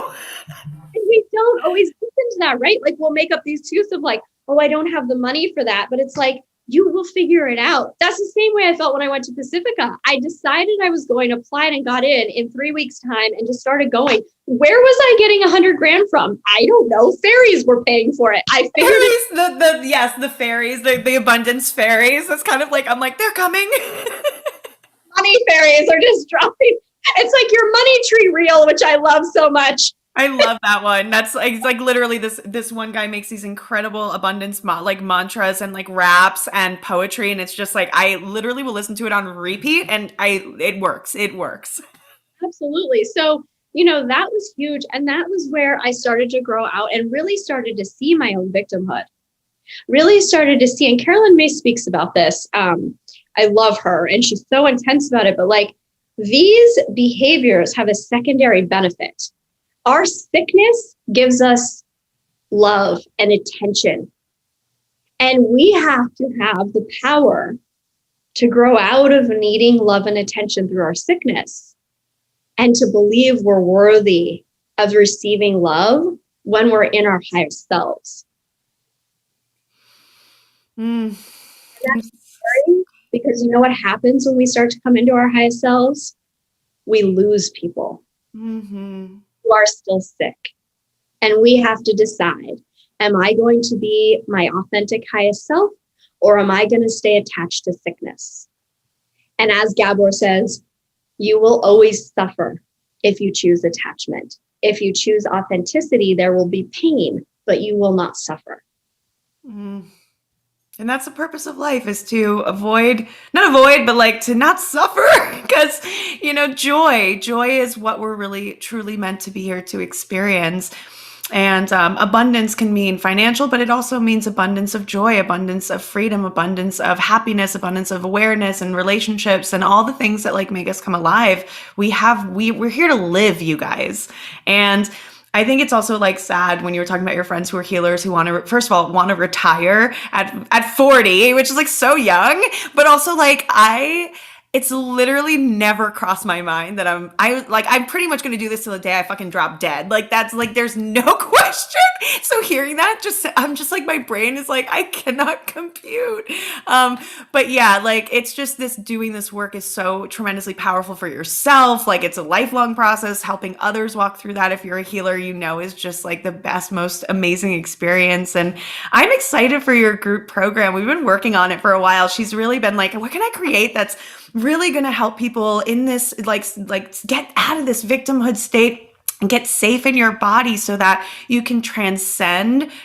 S1: And we don't always listen to that, right? Like we'll make up these excuses of like, oh, I don't have the money for that. But it's like, you will figure it out. That's the same way I felt when I went to Pacifica. I decided I was going, applied and got in 3 weeks time and just started going. Where was I getting $100,000 from? I don't know. Fairies were paying for it. I figured
S2: the fairies, the abundance fairies. That's kind of like, I'm like, they're coming.
S1: Money fairies are just dropping. It's like your money tree reel, which I love so much.
S2: I love that one. That's like, it's like literally this one guy makes these incredible abundance like mantras and like raps and poetry. And it's just like, I literally will listen to it on repeat and it works. It works.
S1: Absolutely. So, that was huge. And that was where I started to grow out and really started to see my own victimhood. Really started to see, and Carolyn May speaks about this. I love her and she's so intense about it, but like these behaviors have a secondary benefit. Our sickness gives us love and attention. And we have to have the power to grow out of needing love and attention through our sickness and to believe we're worthy of receiving love when we're in our higher selves. That's scary because you know what happens when we start to come into our highest selves? We lose people.
S2: Mm-hmm.
S1: Who are still sick. And we have to decide, am I going to be my authentic highest self or am I going to stay attached to sickness? And as Gabor says, you will always suffer if you choose attachment. If you choose authenticity, there will be pain, but you will not suffer.
S2: Mm. And that's the purpose of life, is to but like to not suffer, because, joy is what we're really truly meant to be here to experience. And abundance can mean financial, but it also means abundance of joy, abundance of freedom, abundance of happiness, abundance of awareness and relationships and all the things that like make us come alive. We're here to live, you guys. And I think it's also like sad when you were talking about your friends who are healers who first of all, want to retire at 40, which is like so young, but also like it's literally never crossed my mind that I'm pretty much going to do this till the day I fucking drop dead. Like that's like, there's no question. So hearing that, I'm just like, my brain is like, I cannot compute. But yeah, like it's just doing this work is so tremendously powerful for yourself. Like it's a lifelong process. Helping others walk through that, if you're a healer, is just like the best, most amazing experience. And I'm excited for your group program. We've been working on it for a while. She's really been like, what can I create that's really going to help people in this, like get out of this victimhood state get safe in your body so that you can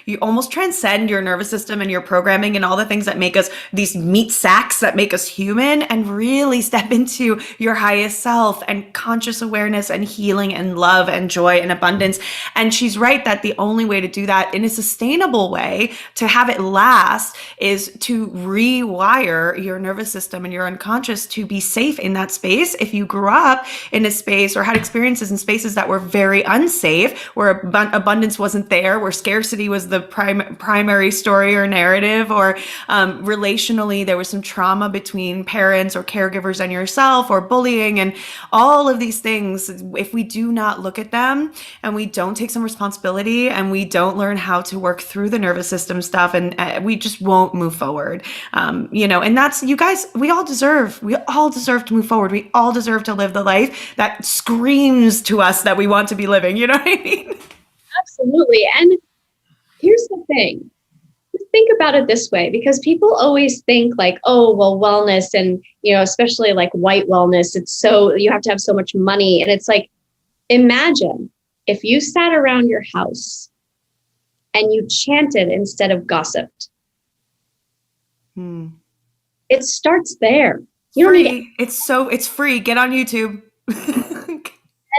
S2: you almost transcend your nervous system and your programming and all the things that make us these meat sacks that make us human, and really step into your highest self and conscious awareness and healing and love and joy and abundance. And she's right that the only way to do that in a sustainable way, to have it last, is to rewire your nervous system and your unconscious to be safe in that space. If you grew up in a space or had experiences in spaces that were very unsafe, where abundance wasn't there, where scarcity was the primary story or narrative, or relationally there was some trauma between parents or caregivers and yourself, or bullying, and all of these things, if we do not look at them and we don't take some responsibility and we don't learn how to work through the nervous system stuff, and we just won't move forward. And that's, you guys, we all deserve to move forward. We all deserve to live the life that screams to us that we want to be living. You know what I mean?
S1: Absolutely. And here's the thing. Think about it this way, because people always think like, oh, well, wellness, and, especially like white wellness, you have to have so much money. And it's like, imagine if you sat around your house and you chanted instead of gossiped. It starts there. You don't need
S2: it's free. Get on YouTube.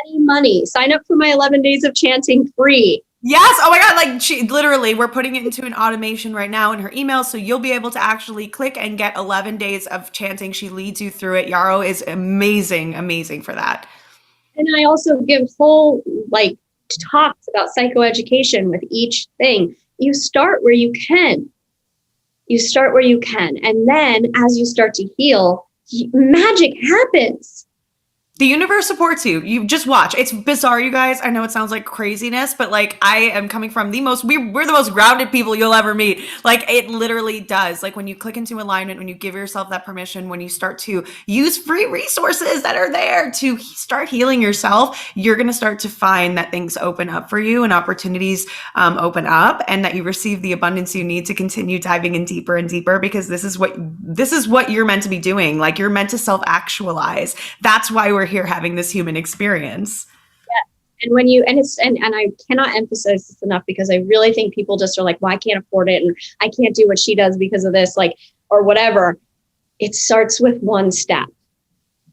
S1: Any money. Sign up for my 11 days of chanting free.
S2: Yes. Oh my God. Like, we're putting it into an automation right now in her email. So you'll be able to actually click and get 11 days of chanting. She leads you through it. Yarrow is amazing for that.
S1: And I also give whole talks about psychoeducation with each thing. You start where you can. And then as you start to heal, magic happens.
S2: The universe supports you. You just watch. It's bizarre, you guys. I know it sounds like craziness, but I am coming from we're the most grounded people you'll ever meet. It literally does. When you click into alignment, when you give yourself that permission, when you start to use free resources that are there to start healing yourself, you're going to start to find that things open up for you and opportunities open up, and that you receive the abundance you need to continue diving in deeper and deeper, because this is what you're meant to be doing. You're meant to self-actualize. That's why we're here having this human experience.
S1: Yeah. And I cannot emphasize this enough, because I really think people just are like, well, I can't afford it, and I can't do what she does because of this, or whatever. It starts with one step.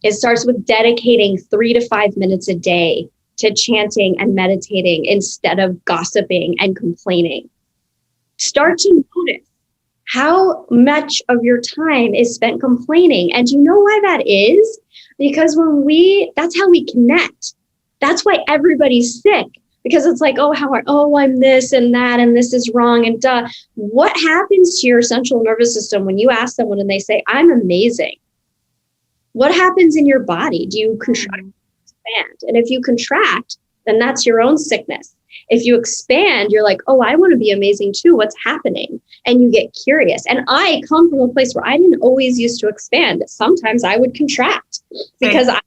S1: It starts with dedicating 3 to 5 minutes a day to chanting and meditating instead of gossiping and complaining. Start to notice how much of your time is spent complaining. And you know why that is? Because that's how we connect. That's why everybody's sick, because it's like, I'm this and that, and this is wrong, and duh. What happens to your central nervous system when you ask someone and they say, I'm amazing? What happens in your body? Do you contract, expand? And if you contract, then that's your own sickness. If you expand, you're like, oh, I want to be amazing too. What's happening? And you get curious. And I come from a place where I didn't always used to expand. Sometimes I would contract because I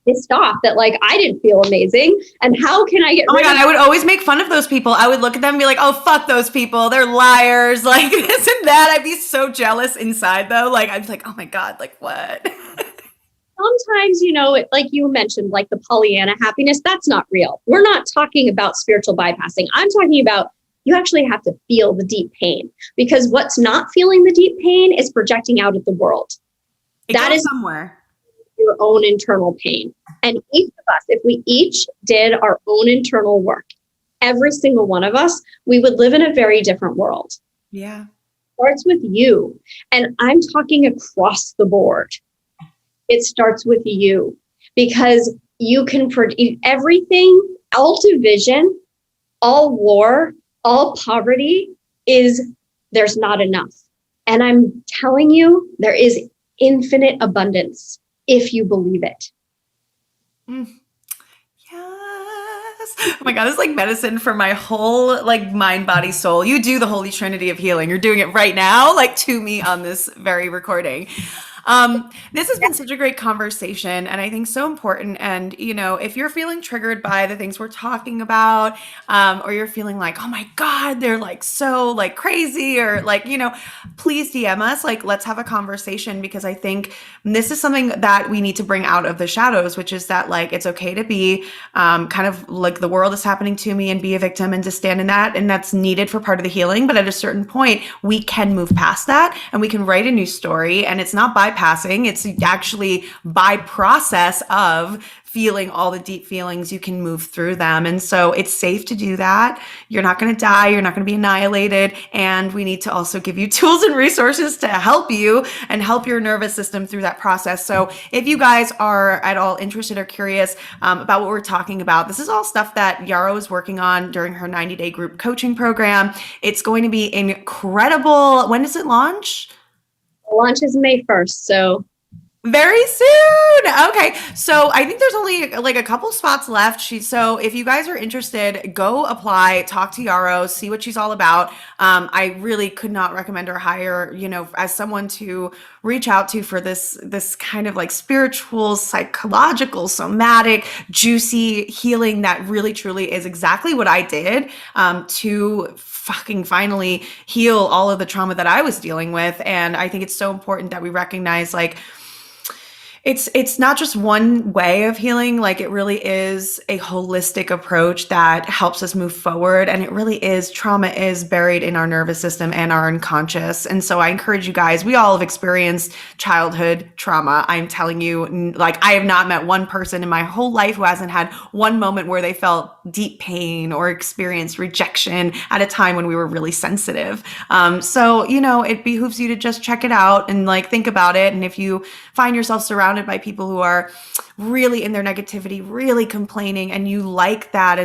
S1: pissed off that I didn't feel amazing. And how can I get
S2: rid of I would always make fun of those people. I would look at them and be like, oh, fuck those people. They're liars. This and that. I'd be so jealous inside though. I'd be like, oh my God, what?
S1: Sometimes, like you mentioned, the Pollyanna happiness, that's not real. We're not talking about spiritual bypassing. I'm talking about you actually have to feel the deep pain, because what's not feeling the deep pain is projecting out at the world. That is
S2: somewhere
S1: your own internal pain. And each of us, if we each did our own internal work, every single one of us, we would live in a very different world.
S2: Yeah.
S1: It starts with you. And I'm talking across the board. It starts with you, because you can produce everything. All division, all war, all poverty there's not enough. And I'm telling you, there is infinite abundance if you believe it.
S2: Yes. Oh my God, it's like medicine for my whole mind, body, soul. You do the Holy Trinity of healing. You're doing it right now, to me on this very recording. This has been such a great conversation, and I think so important. And, if you're feeling triggered by the things we're talking about, or you're feeling like, oh my God, they're like so like crazy, or like, please DM us. Like, let's have a conversation, because I think this is something that we need to bring out of the shadows, which is that like it's okay to be kind of like the world is happening to me and be a victim and to stand in that. And that's needed for part of the healing. But at a certain point, we can move past that and we can write a new story. And it's not bypassing, it's actually by process of feeling all the deep feelings, you can move through them. And so it's safe to do that. You're not going to die. You're not going to be annihilated. And we need to also give you tools and resources to help you and help your nervous system through that process. So if you guys are at all interested or curious about what we're talking about, this is all stuff that Yarrow is working on during her 90-day group coaching program. It's going to be incredible. When does it launch?
S1: It launches May 1st. So
S2: very soon. Okay. So I think there's only like a couple spots left. So if you guys are interested, go apply, talk to Yarrow, see what she's all about. I really could not recommend her higher, as someone to reach out to for this kind of like spiritual, psychological, somatic, juicy healing that really truly is exactly what I did, to fucking finally heal all of the trauma that I was dealing with. And I think it's so important that we recognize like, it's not just one way of healing. Like it really is a holistic approach that helps us move forward. And it really is, trauma is buried in our nervous system and our unconscious. And so I encourage you guys, we all have experienced childhood trauma. I'm telling you, like I have not met one person in my whole life who hasn't had one moment where they felt deep pain or experienced rejection at a time when we were really sensitive. So, it behooves you to just check it out and like think about it. And if you find yourself surrounded by people who are really in their negativity, really complaining, and you like that,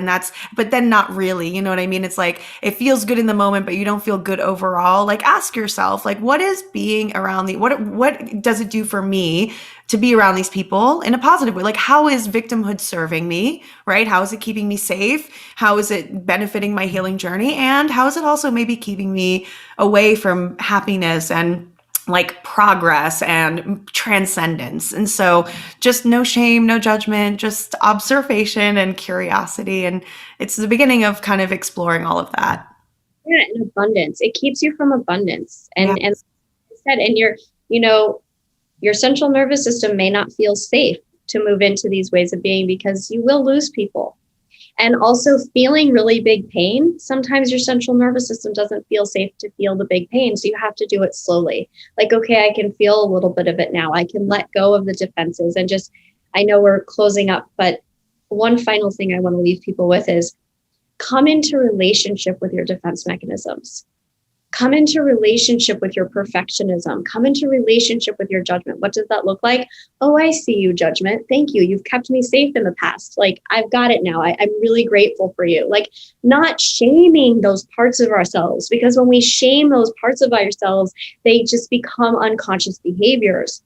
S2: but then not really, you know what I mean? It's like, it feels good in the moment, but you don't feel good overall. Like ask yourself, like, what is being around what does it do for me to be around these people in a positive way? Like, how is victimhood serving me, right? How is it keeping me safe? How is it benefiting my healing journey? And how is it also maybe keeping me away from happiness and like progress and transcendence? And so just no shame, no judgment, just observation and curiosity. And it's the beginning of kind of exploring all of that.
S1: Yeah, and abundance. It keeps you from abundance. And
S2: Yeah.
S1: and said, and your central nervous system may not feel safe to move into these ways of being because you will lose people. And also feeling really big pain. Sometimes your central nervous system doesn't feel safe to feel the big pain. So you have to do it slowly. Like, okay, I can feel a little bit of it now. I can let go of the defenses and I know we're closing up, but one final thing I want to leave people with is come into relationship with your defense mechanisms. Come into relationship with your perfectionism. Come into relationship with your judgment. What does that look like? Oh, I see you, judgment. Thank you. You've kept me safe in the past. Like, I've got it now. I'm really grateful for you. Like, not shaming those parts of ourselves, because when we shame those parts of ourselves, they just become unconscious behaviors.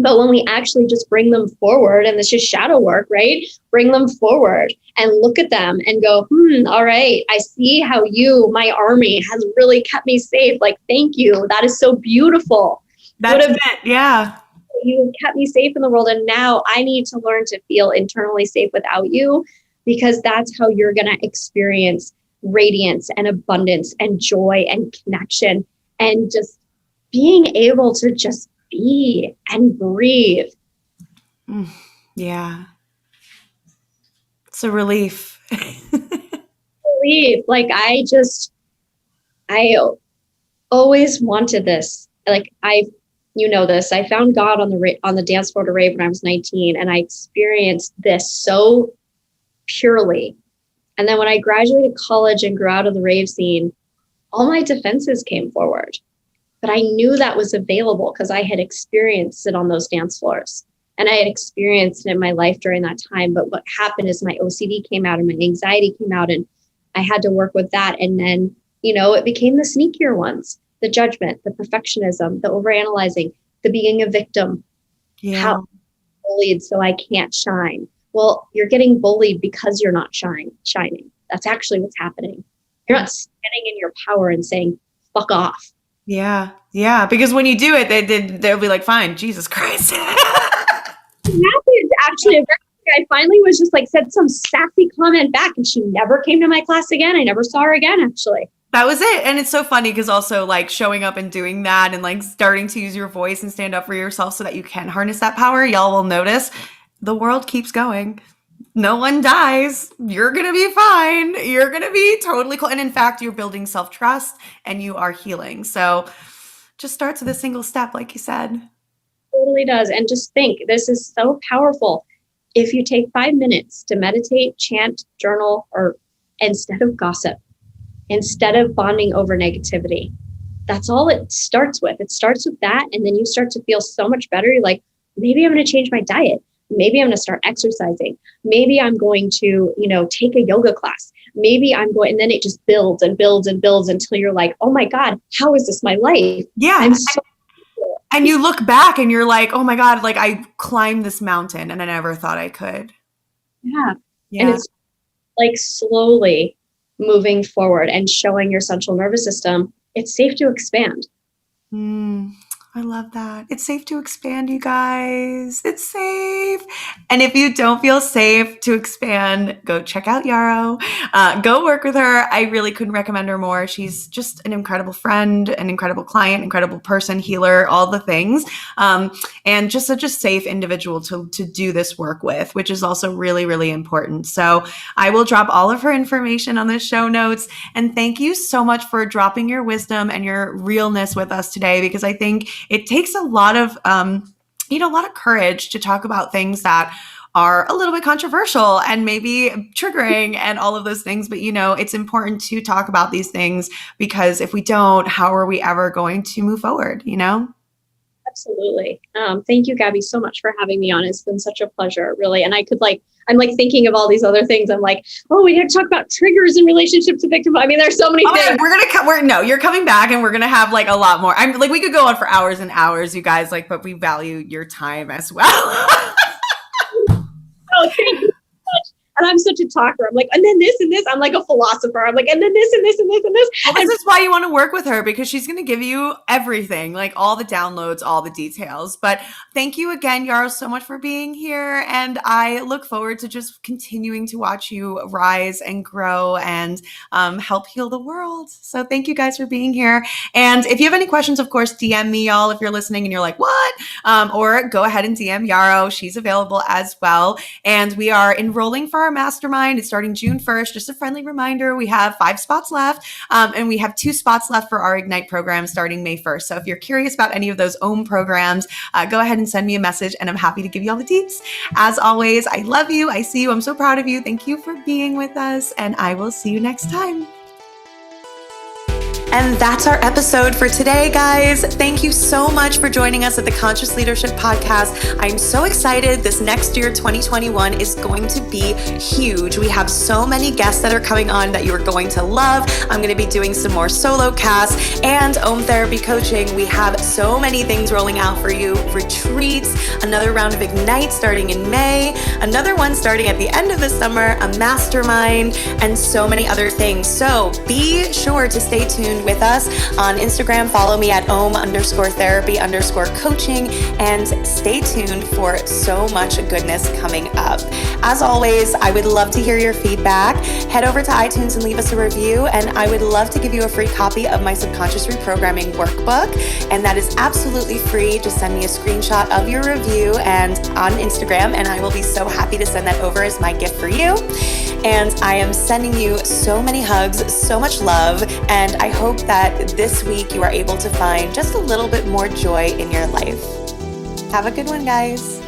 S1: But when we actually just bring them forward, and this is shadow work, right? Bring them forward and look at them and go, all right, I see how my army has really kept me safe. Like, thank you. That is so beautiful.
S2: That's it. Yeah.
S1: You kept me safe in the world. And now I need to learn to feel internally safe without you, because that's how you're going to experience radiance and abundance and joy and connection and just being able to just be and breathe.
S2: Yeah. It's a relief.
S1: Relief. Like I always wanted this. Like this, I found God on the dance floor to rave when I was 19, and I experienced this so purely. And then when I graduated college and grew out of the rave scene, all my defenses came forward. But I knew that was available because I had experienced it on those dance floors, and I had experienced it in my life during that time. But what happened is my OCD came out and my anxiety came out, and I had to work with that. And then, it became the sneakier ones, the judgment, the perfectionism, the overanalyzing, the being a victim.
S2: Yeah.
S1: How I'm bullied so I can't shine. Well, you're getting bullied because you're not shining. That's actually what's happening. You're not standing in your power and saying, fuck off.
S2: Yeah. Yeah. Because when you do it, they'll be like, fine, Jesus Christ.
S1: It happened actually. I finally was just like, said some sassy comment back, and she never came to my class again. I never saw her again, actually.
S2: That was it. And it's so funny because also like showing up and doing that and like starting to use your voice and stand up for yourself so that you can harness that power, y'all will notice the world keeps going. No one dies. You're going to be fine. You're going to be totally cool. And in fact, you're building self-trust and you are healing. So just starts with a single step, like you said.
S1: Totally does. And just think, this is so powerful. If you take 5 minutes to meditate, chant, journal, or instead of gossip, instead of bonding over negativity, that's all it starts with. It starts with that. And then you start to feel so much better. You're like, maybe I'm going to change my diet. Maybe I'm going to start exercising. Maybe I'm going to, take a yoga class. Maybe I'm going, and then it just builds and builds and builds until you're like, oh my God, how is this my life?
S2: Yeah. And you look back and you're like, oh my God, like I climbed this mountain and I never thought I could.
S1: Yeah. And it's like slowly moving forward and showing your central nervous system it's safe to expand.
S2: I love that. It's safe to expand, you guys. It's safe. And if you don't feel safe to expand, go check out Yarrow. Go work with her. I really couldn't recommend her more. She's just an incredible friend, an incredible client, incredible person, healer, all the things. And just such a safe individual to do this work with, which is also really, really important. So I will drop all of her information on the show notes. And thank you so much for dropping your wisdom and your realness with us today, because I think it takes a lot of, a lot of courage to talk about things that are a little bit controversial and maybe triggering and all of those things. But, it's important to talk about these things, because if we don't, how are we ever going to move forward,
S1: Absolutely. Thank you, Gabby, so much for having me on. It's been such a pleasure, really. And I'm thinking of all these other things. I'm like, oh, we got to talk about triggers in relationship to victimhood. I mean, there's so many things.
S2: You're coming back and we're going to have like a lot more. I'm like, we could go on for hours and hours, you guys, but we value your time as well.
S1: Oh, thank you so much. And I'm such a talker. I'm like, and then this and this. I'm like a philosopher. I'm like, and then this and this and this and this.
S2: Well, this is why you want to work with her, because she's going to give you everything, like all the downloads, all the details. But thank you again, Yarrow, so much for being here. And I look forward to just continuing to watch you rise and grow and help heal the world. So thank you guys for being here. And if you have any questions, of course, DM me, y'all, if you're listening and you're like, what? Or go ahead and DM Yarrow. She's available as well. And we are enrolling for our mastermind. It's starting June 1st. Just a friendly reminder, we have 5 spots left, and we have 2 spots left for our Ignite program starting May 1st. So if you're curious about any of those OM programs, go ahead and send me a message, and I'm happy to give you all the deets. As always, I love you. I see you. I'm so proud of you. Thank you for being with us, and I will see you next time. And that's our episode for today, guys. Thank you so much for joining us at the Conscious Leadership Podcast. I'm so excited. This next year, 2021, is going to be huge. We have so many guests that are coming on that you are going to love. I'm going to be doing some more solo casts and Om Therapy coaching. We have so many things rolling out for you. Retreats, another round of Ignite starting in May, another one starting at the end of the summer, a mastermind, and so many other things. So be sure to stay tuned with us on Instagram. Follow me at om_therapy_coaching, and stay tuned for so much goodness coming up. As always, I would love to hear your feedback. Head over to iTunes and leave us a review, and I would love to give you a free copy of my subconscious reprogramming workbook, and that is absolutely free. Just send me a screenshot of your review and on Instagram, and I will be so happy to send that over as my gift for you. And I am sending you so many hugs, so much love, and I hope that this week you are able to find just a little bit more joy in your life. Have a good one, guys.